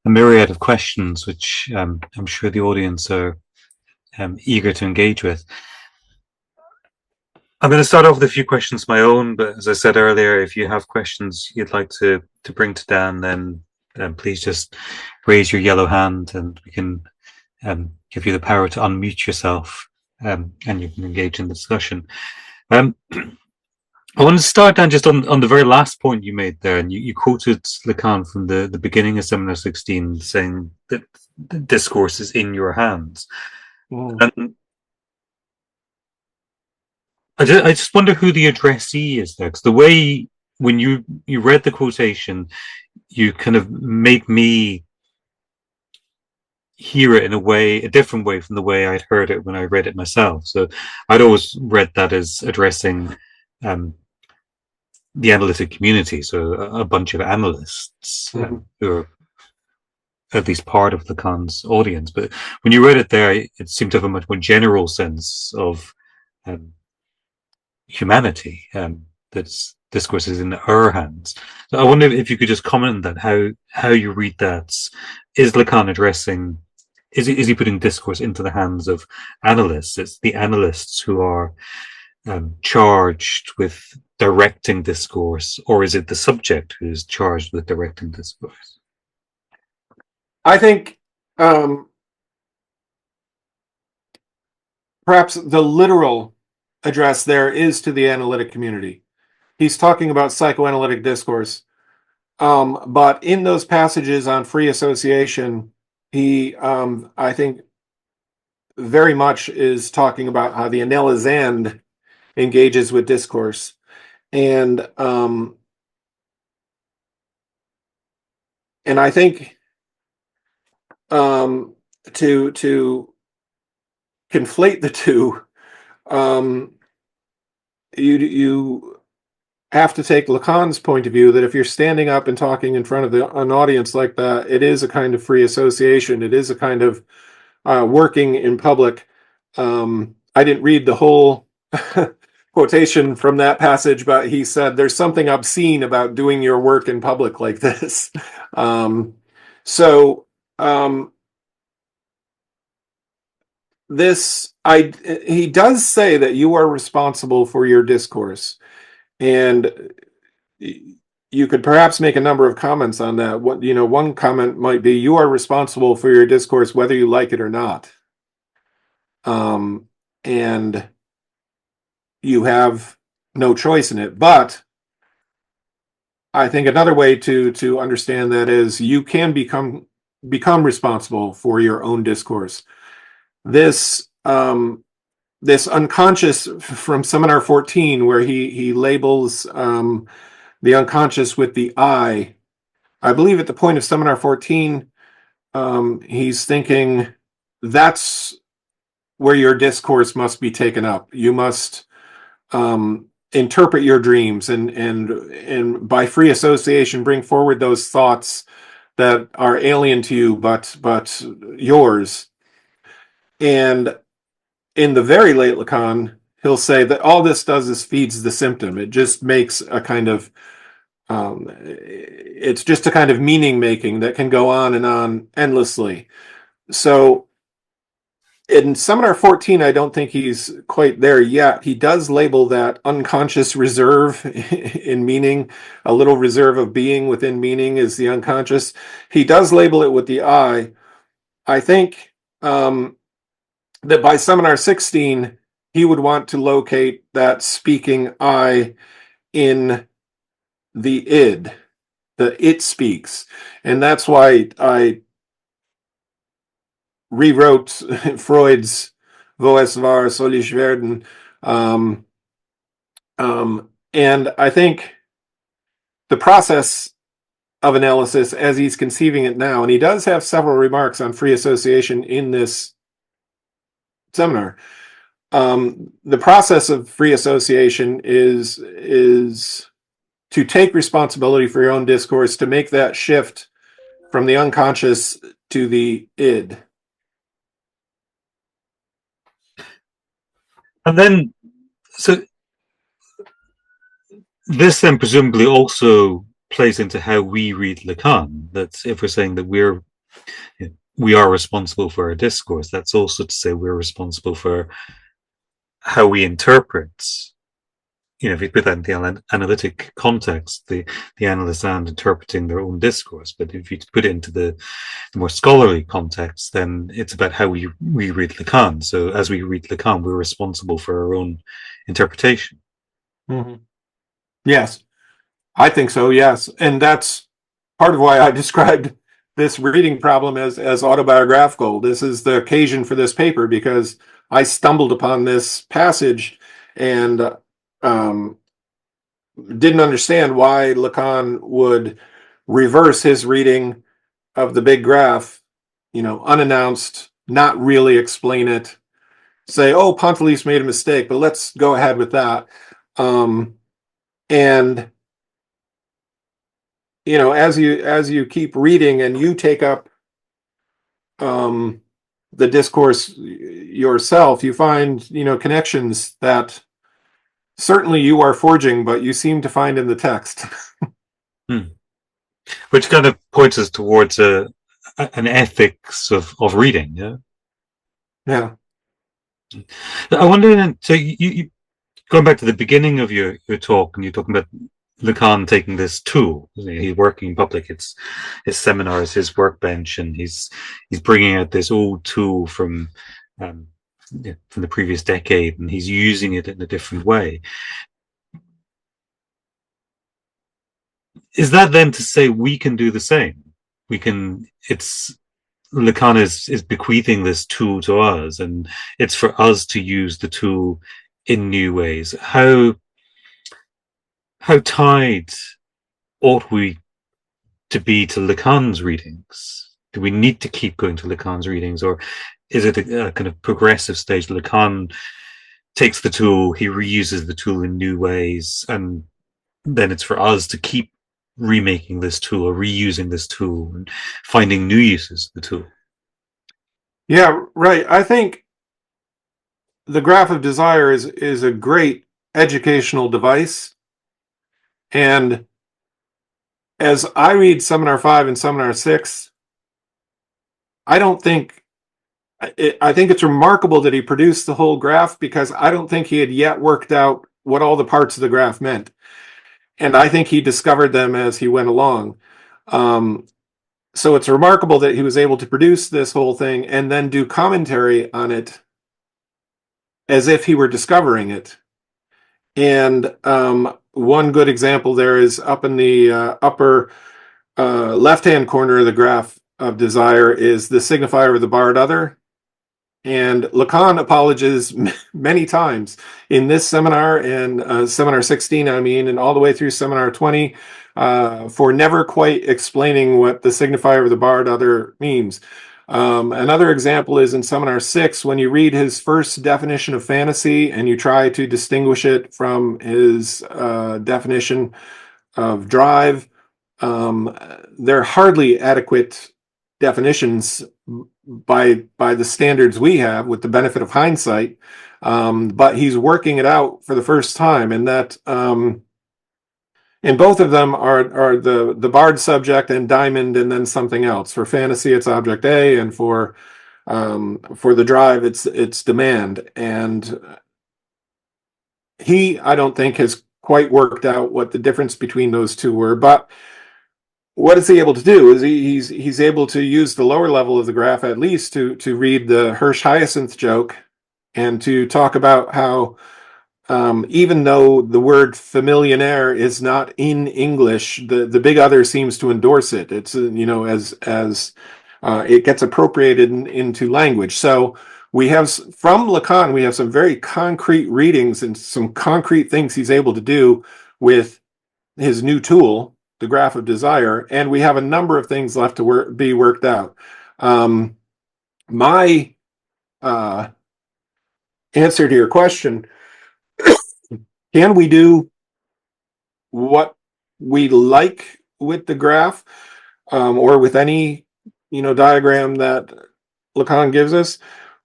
a myriad of questions which I'm sure the audience are eager to engage with. I'm going to start off with a few questions of my own, but as I said earlier, if you have questions you'd like to bring to Dan, then please just raise your yellow hand and we can give you the power to unmute yourself and you can engage in the discussion. I want to start, Dan, just on the very last point you made there, and you quoted Lacan from the beginning of Seminar 16 saying that the discourse is in your hands. And I just wonder who the addressee is there, because the way when you read the quotation, you kind of made me hear it in a different way from the way I'd heard it when I read it myself. So I'd always read that as addressing the analytic community, so a bunch of analysts who are at least part of Lacan's audience. But when you read it there, it seemed to have a much more general sense of humanity, that discourse is in our hands. So I wonder if you could just comment on that, how you read that. Is Lacan addressing, is he putting discourse into the hands of analysts? It's the analysts who are charged with directing discourse, or is it the subject who's charged with directing discourse? I think perhaps the literal address there is to the analytic community. He's talking about psychoanalytic discourse. But in those passages on free association, he, I think, very much is talking about how the analysand engages with discourse. And I think to conflate the two, you have to take Lacan's point of view that if you're standing up and talking in front of an audience like that, it is a kind of free association. It is a kind of working in public. I didn't read the whole quotation from that passage, but he said there's something obscene about doing your work in public like this. He does say that you are responsible for your discourse, and you could perhaps make a number of comments on that. One comment might be you are responsible for your discourse whether you like it or not, and you have no choice in it. But I think another way to understand that is you can become responsible for your own discourse. This unconscious from Seminar 14, where he labels the unconscious with the I believe at the point of Seminar 14, he's thinking that's where your discourse must be taken up. You must interpret your dreams and by free association bring forward those thoughts that are alien to you but yours. And in the very late Lacan, he'll say that all this does is feeds the symptom. It just makes a kind of it's just a kind of meaning making that can go on and on endlessly. So in seminar 14, I don't think he's quite there yet. He does label that unconscious reserve in meaning. A little reserve of being within meaning is the unconscious. He does label it with the I. I think that by seminar 16, he would want to locate that speaking I in the id, the it speaks. And that's why I rewrote Freud's Wo es war, soll ich werden. And I think the process of analysis as he's conceiving it now, and he does have several remarks on free association in this seminar. The process of free association is to take responsibility for your own discourse, to make that shift from the unconscious to the id. And then, so this then presumably also plays into how we read Lacan. That if we're saying that we are responsible for our discourse, that's also to say we're responsible for how we interpret. If you put that in the analytic context, the analysts and interpreting their own discourse. But if you put it into the more scholarly context, then it's about how we read Lacan. So as we read Lacan, we're responsible for our own interpretation. Mm-hmm. Yes, I think so, yes. And that's part of why I described this reading problem as autobiographical. This is the occasion for this paper because I stumbled upon this passage and didn't understand why Lacan would reverse his reading of the big graph, unannounced, not really explain it, say, oh, Pontalis made a mistake, but let's go ahead with that. And as you keep reading and you take up the discourse yourself, you find connections that certainly you are forging, but you seem to find in the text. Which kind of points us towards an ethics of reading, yeah. Yeah. I wonder. So you going back to the beginning of your talk, and you're talking about Lacan taking this tool. He's working in public. It's his seminars, his workbench, and he's bringing out this old tool from the previous decade, and he's using it in a different way. Is that then to say we can do the same? Lacan is bequeathing this tool to us, and it's for us to use the tool in new ways. How tied ought we to be to Lacan's readings? Do we need to keep going to Lacan's readings, or is it a kind of progressive stage? Lacan takes the tool, he reuses the tool in new ways, and then it's for us to keep remaking this tool or reusing this tool and finding new uses of the tool. Yeah, right. I think the graph of desire is a great educational device. And as I read Seminar 5 and Seminar 6, I think it's remarkable that he produced the whole graph because I don't think he had yet worked out what all the parts of the graph meant. And I think he discovered them as he went along. So it's remarkable that he was able to produce this whole thing and then do commentary on it as if he were discovering it. And one good example there is up in the upper left-hand corner of the graph of desire is the signifier of the barred other. And Lacan apologizes many times in this seminar and Seminar 16, and all the way through Seminar 20 for never quite explaining what the signifier of the barred other means. Another example is in Seminar 6, when you read his first definition of fantasy and you try to distinguish it from his definition of drive, they're hardly adequate definitions by the standards we have, with the benefit of hindsight. But he's working it out for the first time, and that and both of them are the barred subject and diamond, and then something else. For fantasy, it's object A, and for the drive, it's demand. And I don't think, has quite worked out what the difference between those two were. But what is he able to do? Is he's able to use the lower level of the graph, at least, to read the Hirsch Hyacinth joke, and to talk about how even though the word familiar is not in English, the big other seems to endorse it. It's as it gets appropriated into language. So we have, from Lacan, we have some very concrete readings and some concrete things he's able to do with his new tool, the graph of desire, and we have a number of things left to be worked out. My answer to your question: can we do what we like with the graph, or with any diagram that Lacan gives us?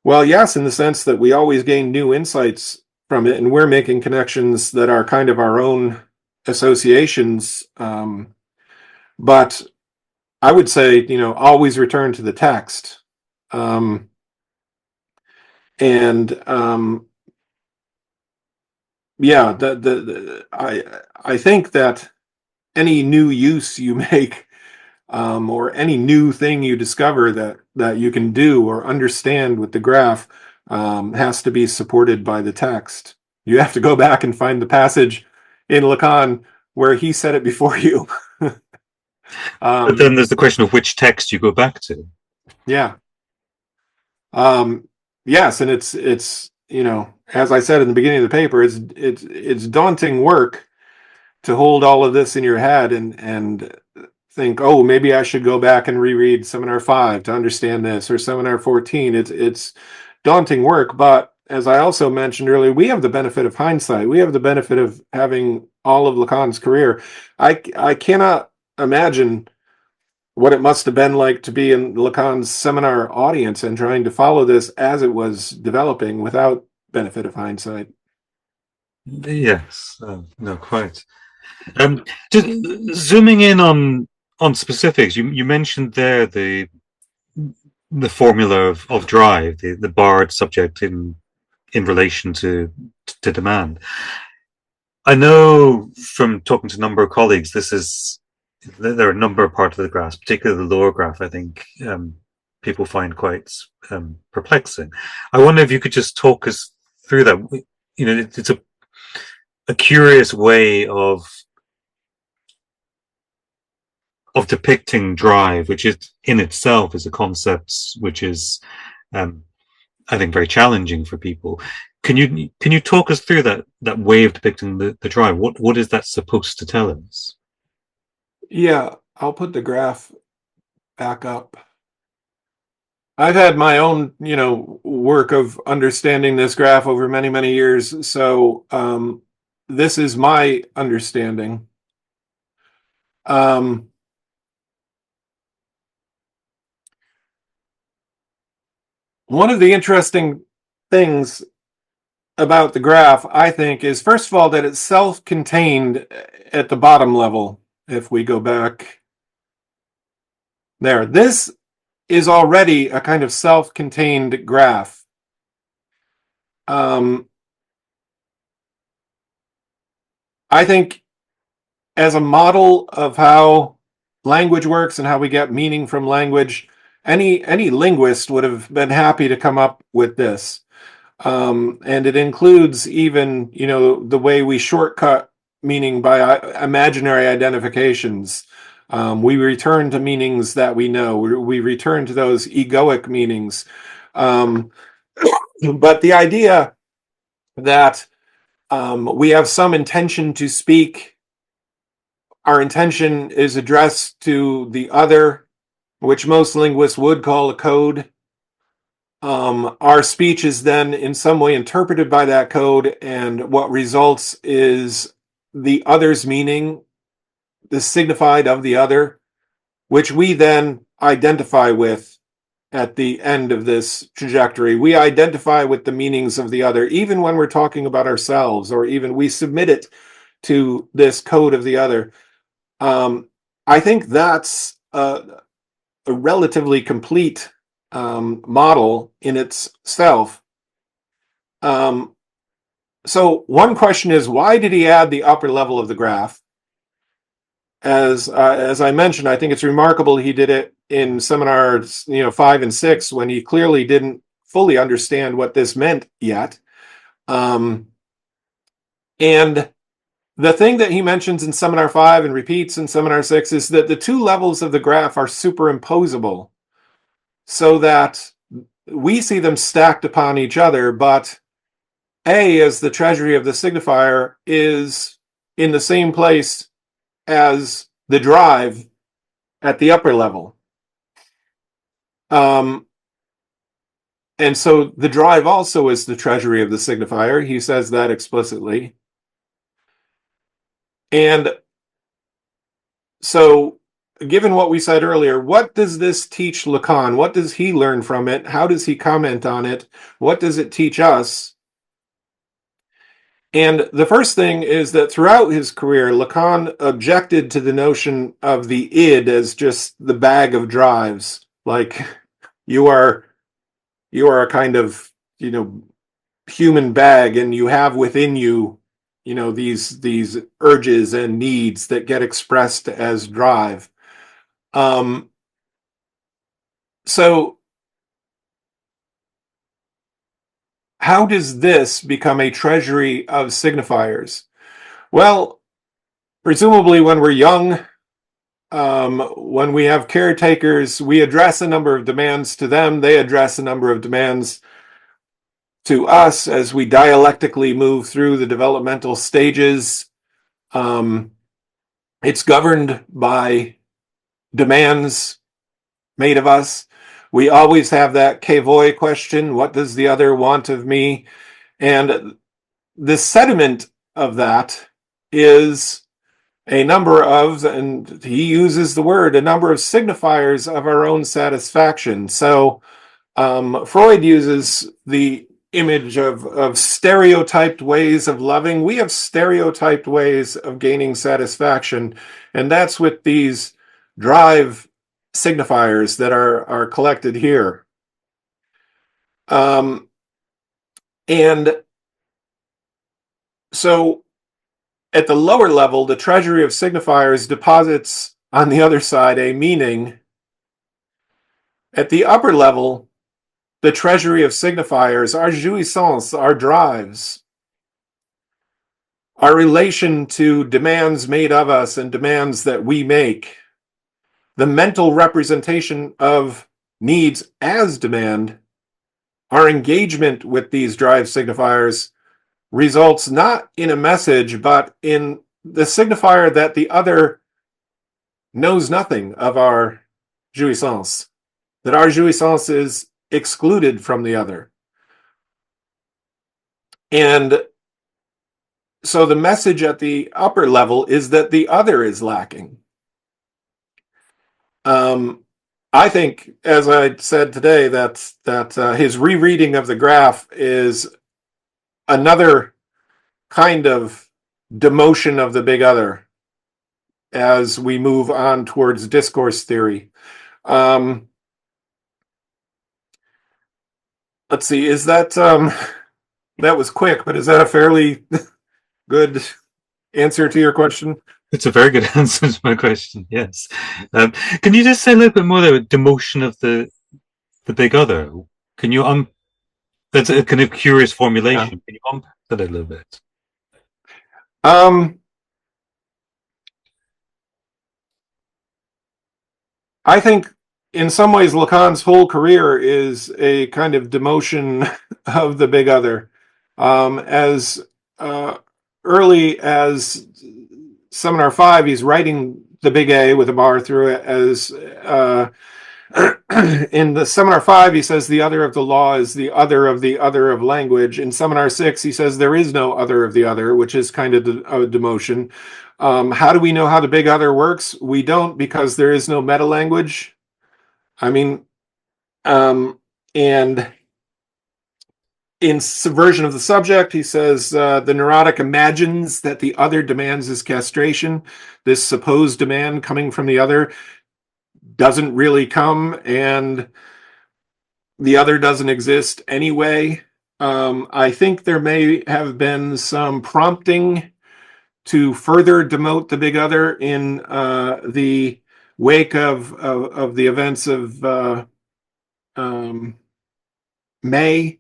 Well, yes, in the sense that we always gain new insights from it, and we're making connections that are kind of our own associations. But I would say, always return to the text. Yeah, I think that any new use you make, or any new thing you discover that you can do or understand with the graph, has to be supported by the text. You have to go back and find the passage in Lacan where he said it before you. But then there's the question of which text you go back to. Yeah. Yes, and it's as I said in the beginning of the paper, it's daunting work to hold all of this in your head and think, oh, maybe I should go back and reread Seminar 5 to understand this, or Seminar 14. It's daunting work, but as I also mentioned earlier, we have the benefit of hindsight. We have the benefit of having all of Lacan's career. I cannot imagine what it must have been like to be in Lacan's seminar audience and trying to follow this as it was developing without benefit of hindsight. Yes, no, quite. Just zooming in on specifics, you mentioned there the formula of drive, the barred subject in relation to demand. I know from talking to a number of colleagues, there are a number of parts of the graph, particularly the lower graph, I think people find quite perplexing. I wonder if you could just talk us through that. It's a curious way of depicting drive, which is in itself is a concept which is, I think, very challenging for people. Can you talk us through that way of depicting the drive? What is that supposed to tell us? Yeah, I'll put the graph back up. I've had my own, work of understanding this graph over many, many years. So this is my understanding. One of the interesting things about the graph, I think, is, first of all, that it's self-contained at the bottom level. If we go back there, this is already a kind of self-contained graph. I think as a model of how language works and how we get meaning from language, any linguist would have been happy to come up with this. And it includes even, the way we shortcut meaning by imaginary identifications. We return to meanings that we know. We return to those egoic meanings. But the idea that we have some intention to speak, our intention is addressed to the other, which most linguists would call a code. Our speech is then in some way interpreted by that code, and what results is the other's meaning, the signified of the other, which we then identify with at the end of this trajectory. We identify with the meanings of the other, even when we're talking about ourselves, or even we submit it to this code of the other. I think that's a relatively complete model in itself. So one question is, why did he add the upper level of the graph? As I mentioned, I think it's remarkable he did it in seminars 5 and 6 when he clearly didn't fully understand what this meant yet. And the thing that he mentions in seminar 5 and repeats in seminar 6 is that the two levels of the graph are superimposable, so that we see them stacked upon each other, but A, as the treasury of the signifier, is in the same place as the drive at the upper level. And so the drive also is the treasury of the signifier. He says that explicitly. And so, given what we said earlier, what does this teach Lacan? What does he learn from it? How does he comment on it? What does it teach us? And the first thing is that throughout his career, Lacan objected to the notion of the id as just the bag of drives. Like, you are a kind of, human bag, and you have within you, these urges and needs that get expressed as drive. So how does this become a treasury of signifiers? Well, presumably when we're young, when we have caretakers, we address a number of demands to them. They address a number of demands to us as we dialectically move through the developmental stages. It's governed by demands made of us. We always have that que voy question: what does the other want of me? And the sediment of that is a number of, and he uses the word, a number of signifiers of our own satisfaction. So Freud uses the image of stereotyped ways of loving. We have stereotyped ways of gaining satisfaction, and that's with these drive signifiers that are collected here. And so at the lower level, the treasury of signifiers deposits on the other side a meaning. At the upper level, the treasury of signifiers, our jouissance, our drives, our relation to demands made of us and demands that we make, the mental representation of needs as demand, our engagement with these drive signifiers results not in a message, but in the signifier that the other knows nothing of our jouissance, that our jouissance is excluded from the other. And so the message at the upper level is that the other is lacking. I think, as I said today, that his rereading of the graph is another kind of demotion of the big other as we move on towards discourse theory. Let's see, is that that was quick, but is that a fairly good answer to your question? It's a very good answer to my question. Yes. Can you just say a little bit more there with demotion of the big other? Can you that's a kind of curious formulation. Yeah. Can you unpack that a little bit? I think in some ways Lacan's whole career is a kind of demotion of the big other. As early as seminar 5, he's writing the big A with a bar through it as In the seminar 5, he says the other of the law is the other of language. In seminar 6, he says there is no other of the other, which is kind of a demotion. How do we know how the big other works? We don't, because there is no meta language. I mean, and in subversion of the subject, he says the neurotic imagines that the other demands his castration. This supposed demand coming from the other doesn't really come, and the other doesn't exist anyway. I think there may have been some prompting to further demote the big other in the wake of the events of May.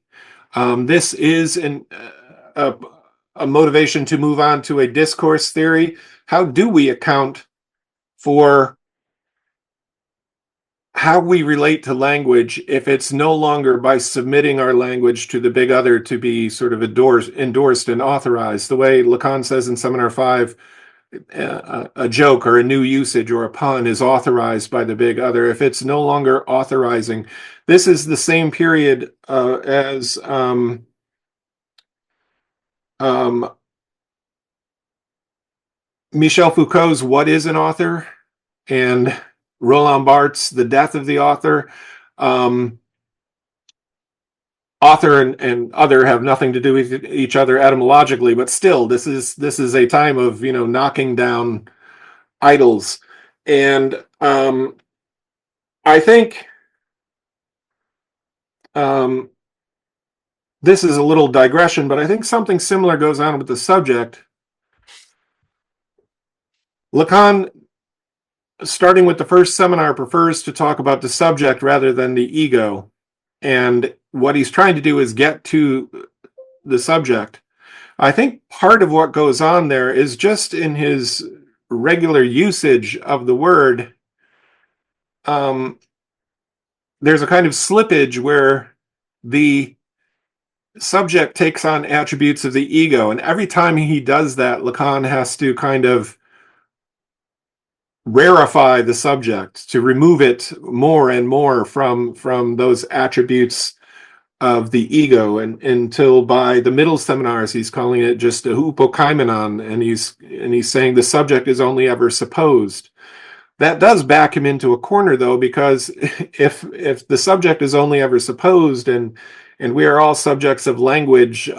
This is a motivation to move on to a discourse theory. How do we account for how we relate to language if it's no longer by submitting our language to the big other to be sort of endorsed and authorized? The way Lacan says in Seminar 5, a joke or a new usage or a pun is authorized by the big other. If it's no longer authorizing, this is the same period as Michel Foucault's What is an Author? And Roland Barthes' The Death of the Author. Author and other have nothing to do with each other etymologically, but still, this is a time of knocking down idols. And I think this is a little digression, but I think something similar goes on with the subject. Lacan, starting with the first seminar, prefers to talk about the subject rather than the ego. And what he's trying to do is get to the subject. I think part of what goes on there is just in his regular usage of the word, there's a kind of slippage where the subject takes on attributes of the ego. And every time he does that, Lacan has to kind of rarefy the subject, to remove it more and more from those attributes of the ego, and until by the middle seminars he's calling it just a hupokaimenon, and he's saying the subject is only ever supposed. That does back him into a corner, though, because if the subject is only ever supposed, and we are all subjects of language,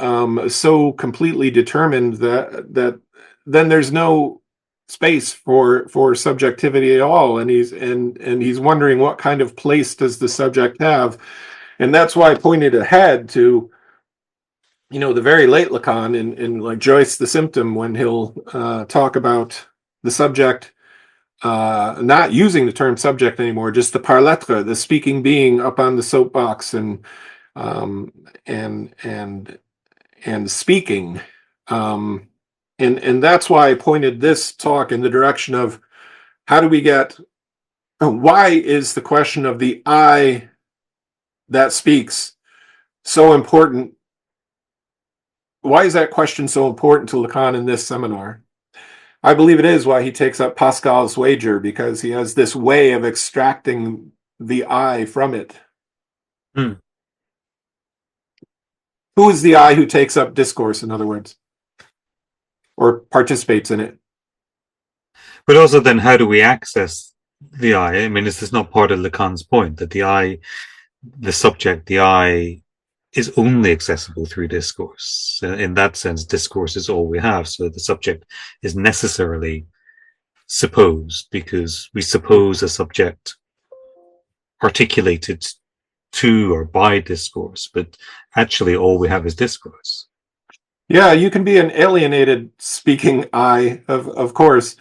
so completely determined that then there's no space for subjectivity at all, and he's wondering what kind of place does the subject have. And that's why I pointed ahead to the very late Lacan in like Joyce the Symptom, when he'll talk about the subject not using the term subject anymore, just the parletre, the speaking being up on the soapbox and speaking. And that's why I pointed this talk in the direction of why is the question of the I that speaks so important? Why is that question so important to Lacan in this seminar? I believe it is why he takes up Pascal's wager, because he has this way of extracting the I from it. Who is the I who takes up discourse, in other words, or participates in it? But also, then, how do we access the I? I mean, is this not part of Lacan's point that the I, the subject, the I, is only accessible through discourse? In that sense, discourse is all we have. So the subject is necessarily supposed, because we suppose a subject articulated to or by discourse, but actually all we have is discourse. Yeah, you can be an alienated speaking I, of course,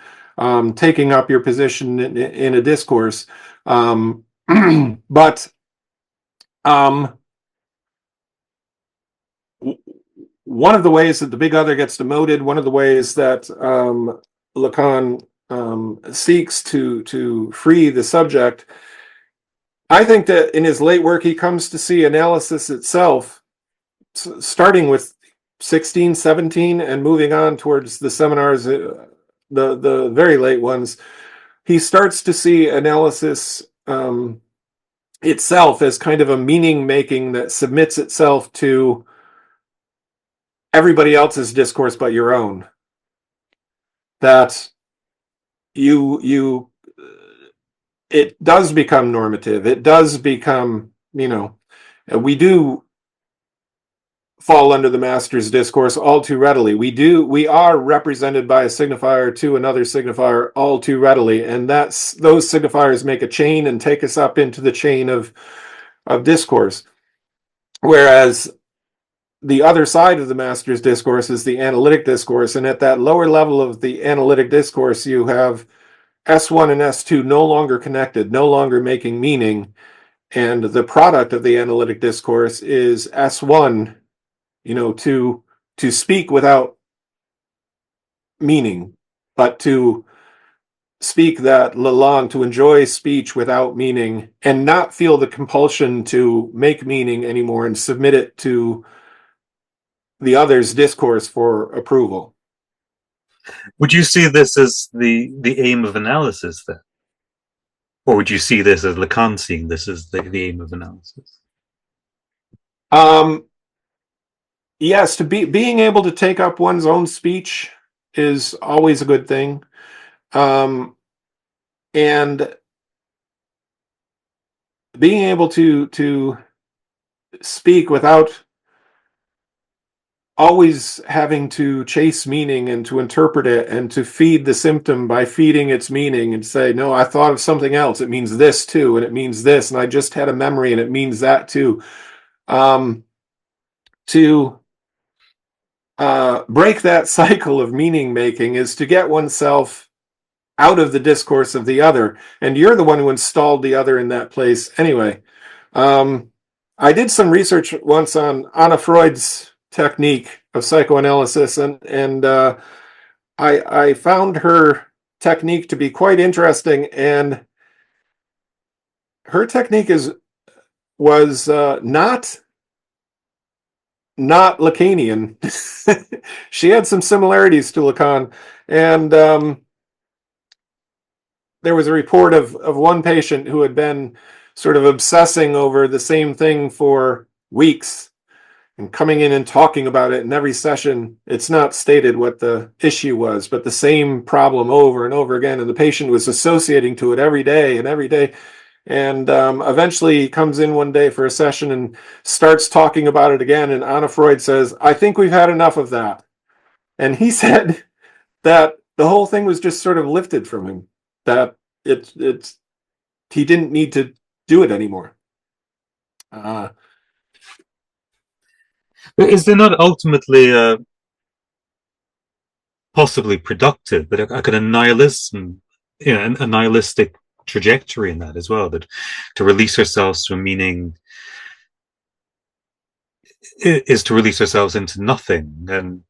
taking up your position in a discourse. But one of the ways that the big other gets demoted, one of the ways that Lacan seeks to free the subject, I think that in his late work he comes to see analysis itself, starting with 16, 17, and moving on towards the seminars, the very late ones. He starts to see analysis itself as kind of a meaning making that submits itself to everybody else's discourse but your own. That you it does become normative. It does become, we do fall under the master's discourse all too readily. We are represented by a signifier to another signifier all too readily, and those signifiers make a chain and take us up into the chain of discourse. Whereas the other side of the master's discourse is the analytic discourse, and at that lower level of the analytic discourse, you have S1 and S2 no longer connected, no longer making meaning, and the product of the analytic discourse is S1, to speak without meaning, but to speak that Lacan, to enjoy speech without meaning and not feel the compulsion to make meaning anymore and submit it to the other's discourse for approval. Would you see this as the aim of analysis then? Or would you see this as Lacan seeing this as the aim of analysis? Yes, being able to take up one's own speech is always a good thing. And being able to speak without always having to chase meaning and to interpret it and to feed the symptom by feeding its meaning and say, no, I thought of something else. It means this too, and it means this, and I just had a memory and it means that too. To break that cycle of meaning making is to get oneself out of the discourse of the other, and you're the one who installed the other in that place anyway. I did some research once on Anna Freud's technique of psychoanalysis, and I found her technique to be quite interesting, and her technique was not Lacanian. She had some similarities to Lacan, and there was a report of one patient who had been sort of obsessing over the same thing for weeks and coming in and talking about it in every session. It's not stated what the issue was, but the same problem over and over again, and the patient was associating to it every day, and eventually comes in one day for a session and starts talking about it again, and Anna Freud says, I think we've had enough of that. And he said that the whole thing was just sort of lifted from him, that he didn't need to do it anymore. Is there not ultimately possibly productive, but a kind of nihilism, a nihilistic trajectory in that as well, that to release ourselves from meaning is to release ourselves into nothing? And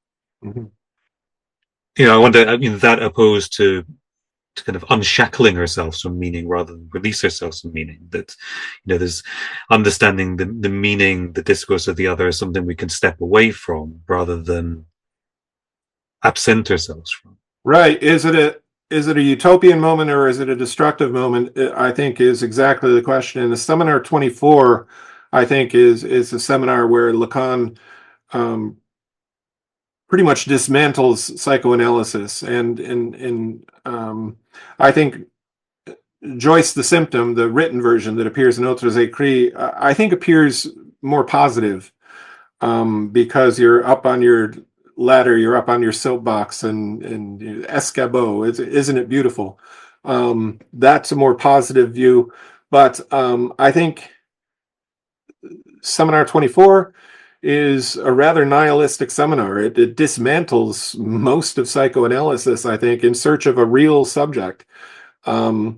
I wonder, that opposed to kind of unshackling ourselves from meaning rather than release ourselves from meaning, that there's understanding the meaning, the discourse of the other is something we can step away from rather than absent ourselves from. Right. Is it a utopian moment or is it a destructive moment? I think is exactly the question. And the seminar 24, I think, is a seminar where Lacan pretty much dismantles psychoanalysis, and I think Joyce the Symptom, the written version that appears in Autres Écrits, I think appears more positive, because you're up on your ladder, you're up on your soapbox, and escabeau, isn't it beautiful? That's a more positive view, but I think Seminar 24 is a rather nihilistic seminar. It dismantles most of psychoanalysis, I think, in search of a real subject. Is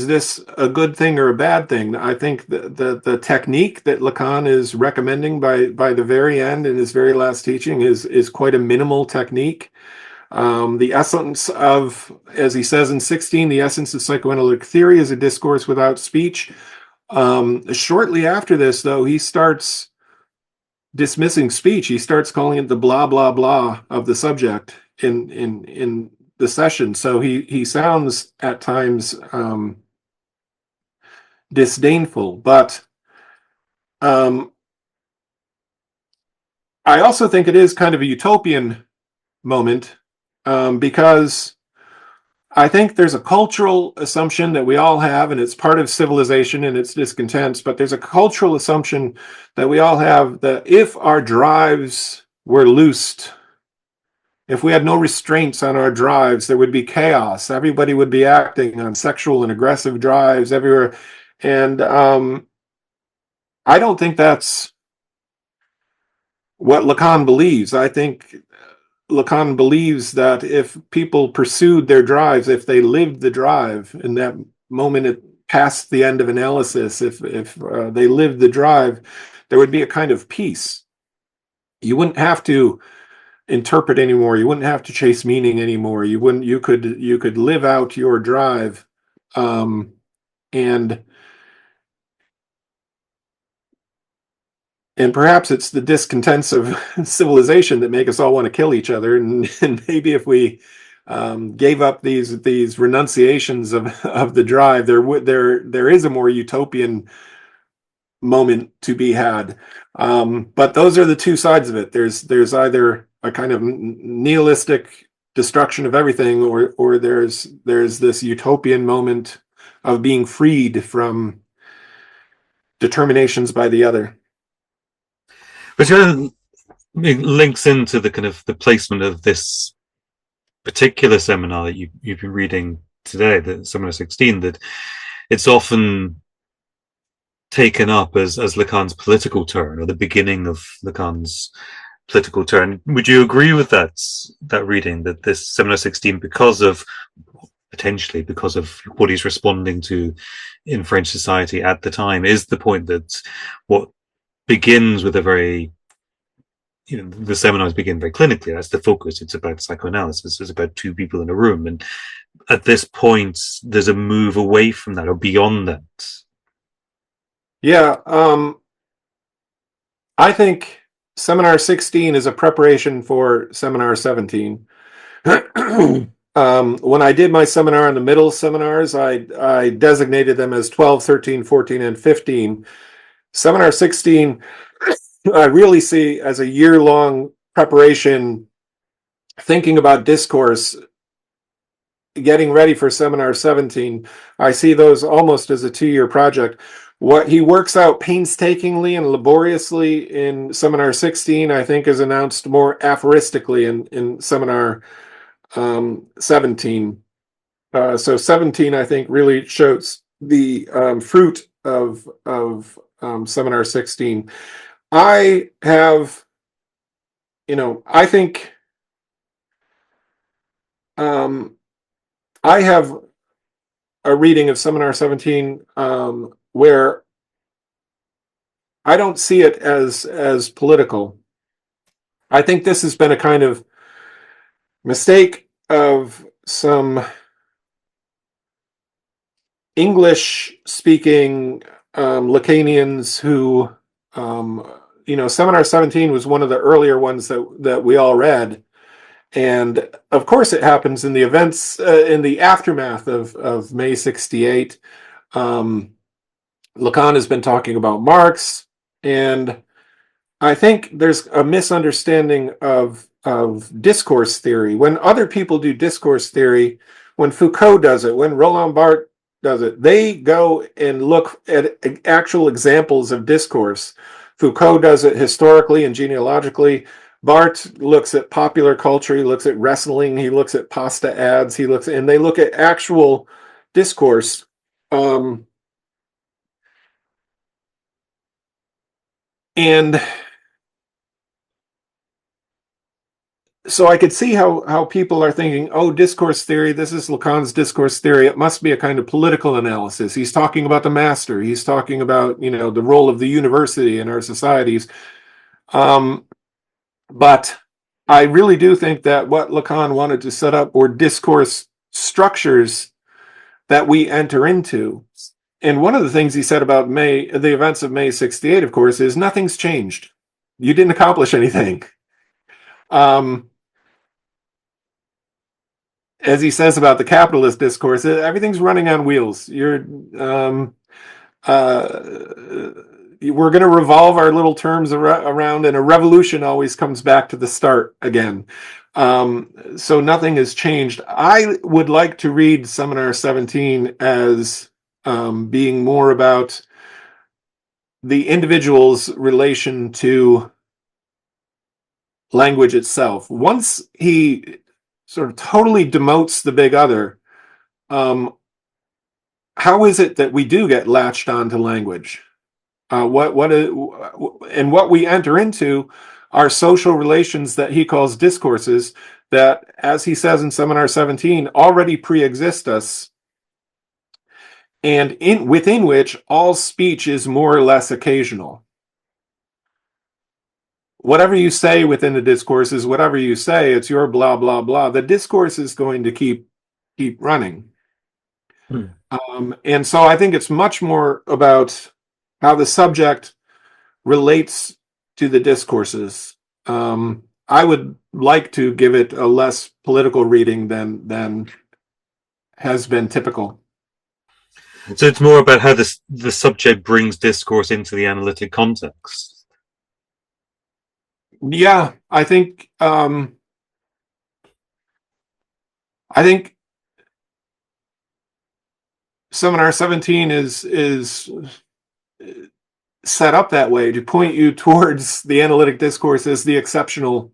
this a good thing or a bad thing? I think the technique that Lacan is recommending by the very end in his very last teaching is quite a minimal technique. The essence of, as he says in 16, the essence of psychoanalytic theory is a discourse without speech. Shortly after this, though, he starts dismissing speech. He starts calling it the blah, blah, blah of the subject in the session, so he sounds at times disdainful. But I also think it is kind of a utopian moment, because I think there's a cultural assumption that we all have, and it's part of civilization and its discontents, but there's a cultural assumption that we all have that if our drives were loosed, if we had no restraints on our drives, there would be chaos. Everybody would be acting on sexual and aggressive drives everywhere. And I don't think that's what Lacan believes. I think Lacan believes that if people pursued their drives, if they lived the drive in that moment past the end of analysis, if they lived the drive, there would be a kind of peace. You wouldn't have to interpret anymore. You wouldn't have to chase meaning anymore. You could live out your drive, and perhaps it's the discontents of civilization that make us all want to kill each other. And maybe if we gave up these renunciations of the drive, there is a more utopian moment to be had. But those are the two sides of it. There's either a kind of nihilistic destruction of everything, or there's this utopian moment of being freed from determinations by the other. Which links into the kind of the placement of this particular seminar that you've been reading today, the seminar 16, that it's often taken up as Lacan's political turn, or the beginning of Lacan's political turn. Would you agree with that reading, that this seminar 16, potentially because of what he's responding to in French society at the time, is the point that what begins with a very, the seminars begin very clinically. That's the focus. It's about psychoanalysis. It's about two people in a room. And at this point, there's a move away from that, or beyond that. Yeah. I think seminar 16 is a preparation for seminar 17. When I did my seminar in the middle seminars, I designated them as 12, 13, 14, and 15. Seminar 16, I really see as a year-long preparation, thinking about discourse, getting ready for seminar 17. I see those almost as a 2-year project. What he works out painstakingly and laboriously in seminar 16, I think, is announced more aphoristically in seminar 17. So 17, I think, really shows the fruit of seminar 16. I have, I think I have a reading of seminar 17 where I don't see it as political. I think this has been a kind of mistake of some English-speaking Lacanians who, seminar 17 was one of the earlier ones that we all read. And of course, it happens in the events, in the aftermath of May 68. Lacan has been talking about Marx, and I think there's a misunderstanding of discourse theory. When other people do discourse theory, when Foucault does it, when Roland Barthes does it, they go and look at actual examples of discourse. Foucault does it historically and genealogically. Barthes looks at popular culture, he looks at wrestling, he looks at pasta ads, and they look at actual discourse. And so I could see how people are thinking, oh, discourse theory, this is Lacan's discourse theory. It must be a kind of political analysis. He's talking about the master. He's talking about, the role of the university in our societies. But I really do think that what Lacan wanted to set up were discourse structures that we enter into. And one of the things he said about the events of May 68, of course, is nothing's changed. You didn't accomplish anything. as he says about the capitalist discourse, everything's running on wheels. We're going to revolve our little terms around, and a revolution always comes back to the start again. So nothing has changed. I would like to read Seminar 17 as being more about the individual's relation to language itself. Once he sort of totally demotes the big other, how is it that we do get latched onto language? And what we enter into are social relations that he calls discourses that, as he says in Seminar 17, already pre-exist us, and within which all speech is more or less occasional. Whatever you say within the discourse is whatever you say. It's your blah, blah, blah. The discourse is going to keep running. And so I think it's much more about how the subject relates to the discourses. I would like to give it a less political reading than has been typical. So it's more about how the subject brings discourse into the analytic context. Yeah, I think Seminar 17 is set up that way to point you towards the analytic discourse as the exceptional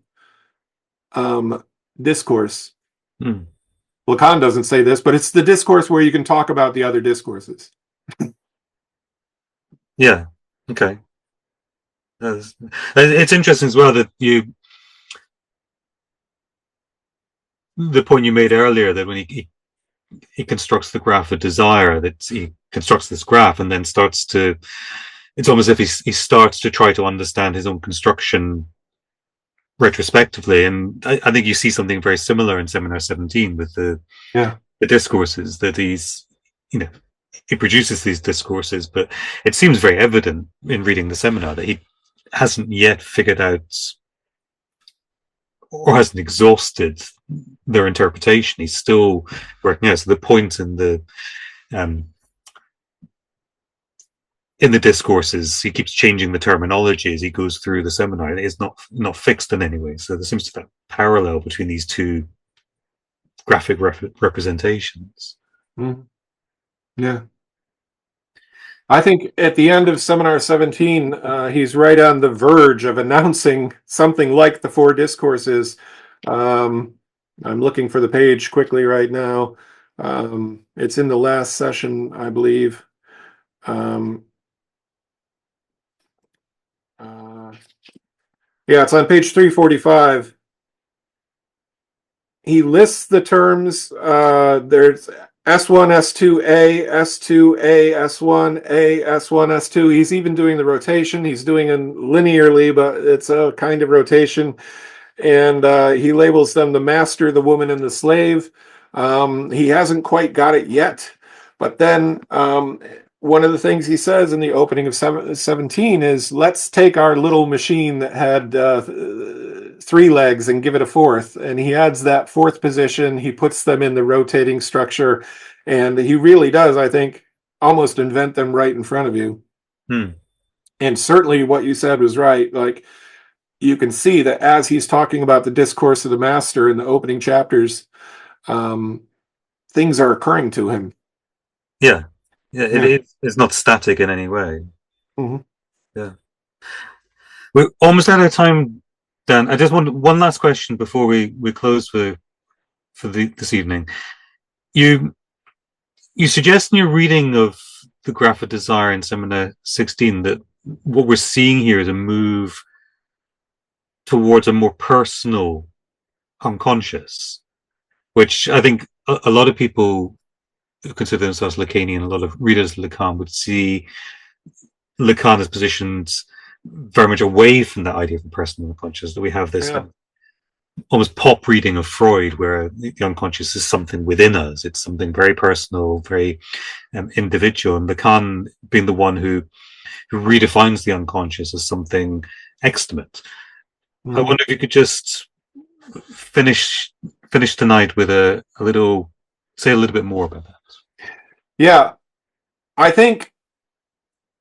discourse. Lacan doesn't say this, but it's the discourse where you can talk about the other discourses. Yeah. Okay. It's interesting as well that the point you made earlier, that when he constructs the graph of desire, that he constructs this graph and then it's almost as if he starts to try to understand his own construction retrospectively. And I think you see something very similar in Seminar 17 with the discourses, that he produces these discourses, but it seems very evident in reading the seminar that he hasn't yet figured out or hasn't exhausted their interpretation. He's still working out. So the point in the discourses, he keeps changing the terminology as he goes through the seminar. It's not fixed in any way. So there seems to be a parallel between these two graphic representations. Yeah. I think at the end of Seminar 17, he's right on the verge of announcing something like the four discourses. I'm looking for the page quickly right now. It's in the last session, I believe. Yeah, it's on page 345. He lists the terms. There's S1, S2A, S2A, S1A, S1, S2. He's even doing the rotation. He's doing it linearly, but it's a kind of rotation. And he labels them the master, the woman, and the slave. He hasn't quite got it yet. But then one of the things he says in the opening of 17 is, let's take our little machine that had 3 legs and give it a fourth. And he adds that fourth position. He puts them in the rotating structure. And he really does, I think, almost invent them right in front of you. And certainly what you said was right. Like, you can see that as he's talking about the discourse of the master in the opening chapters, things are occurring to him. Yeah. It's not static in any way. Yeah. We're almost out of time, Dan. I just want one last question before we close for this evening. You suggest in your reading of the graph of desire in Seminar 16 that what we're seeing here is a move towards a more personal unconscious, which I think a lot of people who consider themselves Lacanian, a lot of readers of Lacan would see Lacan as positioned very much away from that idea of the personal unconscious, that we have this almost pop reading of Freud, where the unconscious is something within us. It's something very personal, very individual. And Lacan being the one who redefines the unconscious as something extimate. I wonder if you could just finish finish tonight with say a little bit more about that. Yeah, I think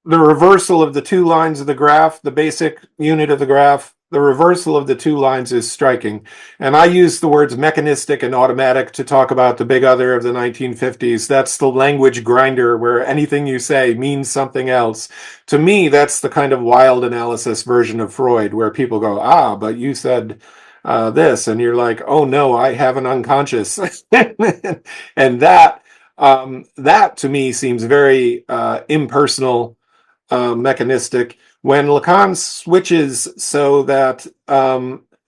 the reversal of the two lines of the graph, the basic unit of the graph, the reversal of the two lines is striking. And I use the words mechanistic and automatic to talk about the big other of the 1950s. That's the language grinder where anything you say means something else. To me, that's the kind of wild analysis version of Freud where people go, but you said this, and you're like, oh no, I have an unconscious. And that to me seems very impersonal, mechanistic. When Lacan switches so that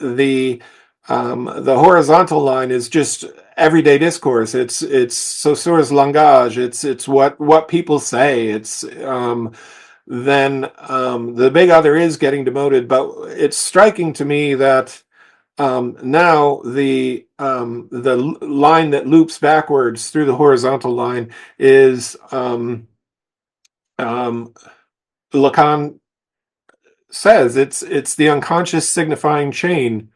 the horizontal line is just everyday discourse. It's Saussure's langage. It's what people say. It's then the big other is getting demoted. But it's striking to me that now the line that loops backwards through the horizontal line is Lacan says it's the unconscious signifying chain,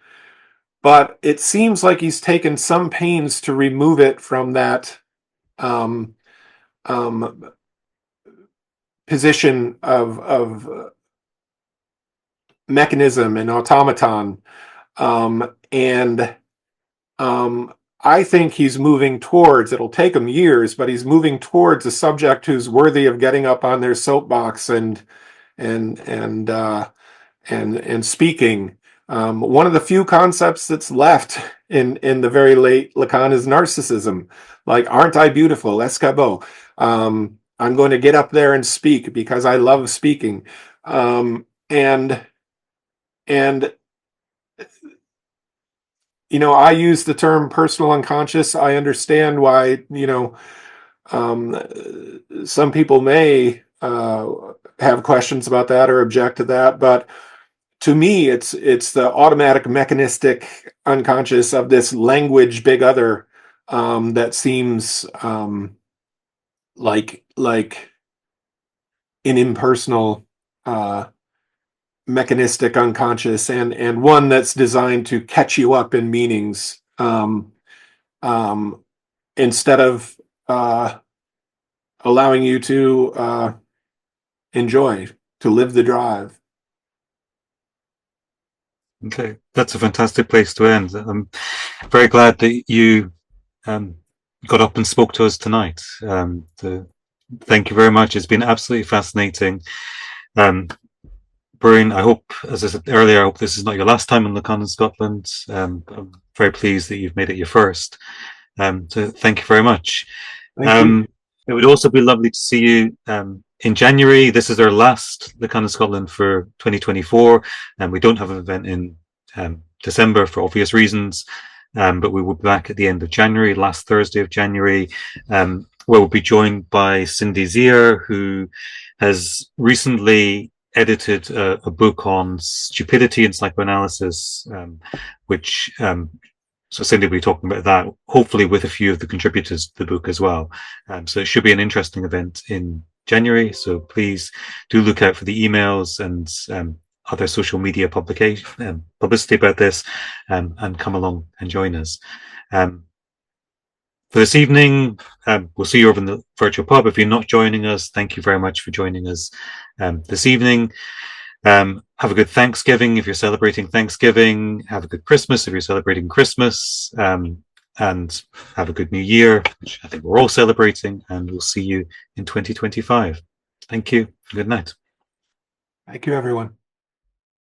but it seems like he's taken some pains to remove it from that um, um, position of mechanism and automaton, and I think he's moving towards, it'll take him years, but he's moving towards a subject who's worthy of getting up on their soapbox and and and uh, and speaking. One of the few concepts that's left in the very late Lacan is narcissism. Like, aren't I beautiful? Escabeau. I'm going to get up there and speak because I love speaking. And I use the term personal unconscious. I understand why some people may have questions about that or object to that, but to me, it's the automatic mechanistic unconscious of this language big other that seems like an impersonal mechanistic unconscious, and one that's designed to catch you up in meanings instead of allowing you to enjoy, to live the drive. Okay, that's a fantastic place to end. I'm very glad that you got up and spoke to us tonight. Thank you very much. It's been absolutely fascinating. Brian, I hope, as I said earlier, I hope this is not your last time in Lacan in Scotland. I'm very pleased that you've made it your first. So thank you very much. Thank you. It would also be lovely to see you in January. This is our last Lacan in Scotland for 2024, and we don't have an event in December for obvious reasons. But we will be back at the end of January, last Thursday of January, where we'll be joined by Cindy Zier, who has recently edited a book on stupidity in psychoanalysis, which so Cindy will be talking about that, hopefully with a few of the contributors to the book as well. So it should be an interesting event in January. So please do look out for the emails and other social media publicity about this, and come along and join us. For this evening, we'll see you over in the virtual pub. If you're not joining us, thank you very much for joining us this evening. Have a good Thanksgiving if you're celebrating Thanksgiving. Have a good Christmas if you're celebrating Christmas. And have a good New Year, which I think we're all celebrating. And we'll see you in 2025. Thank you. Good night. Thank you, everyone.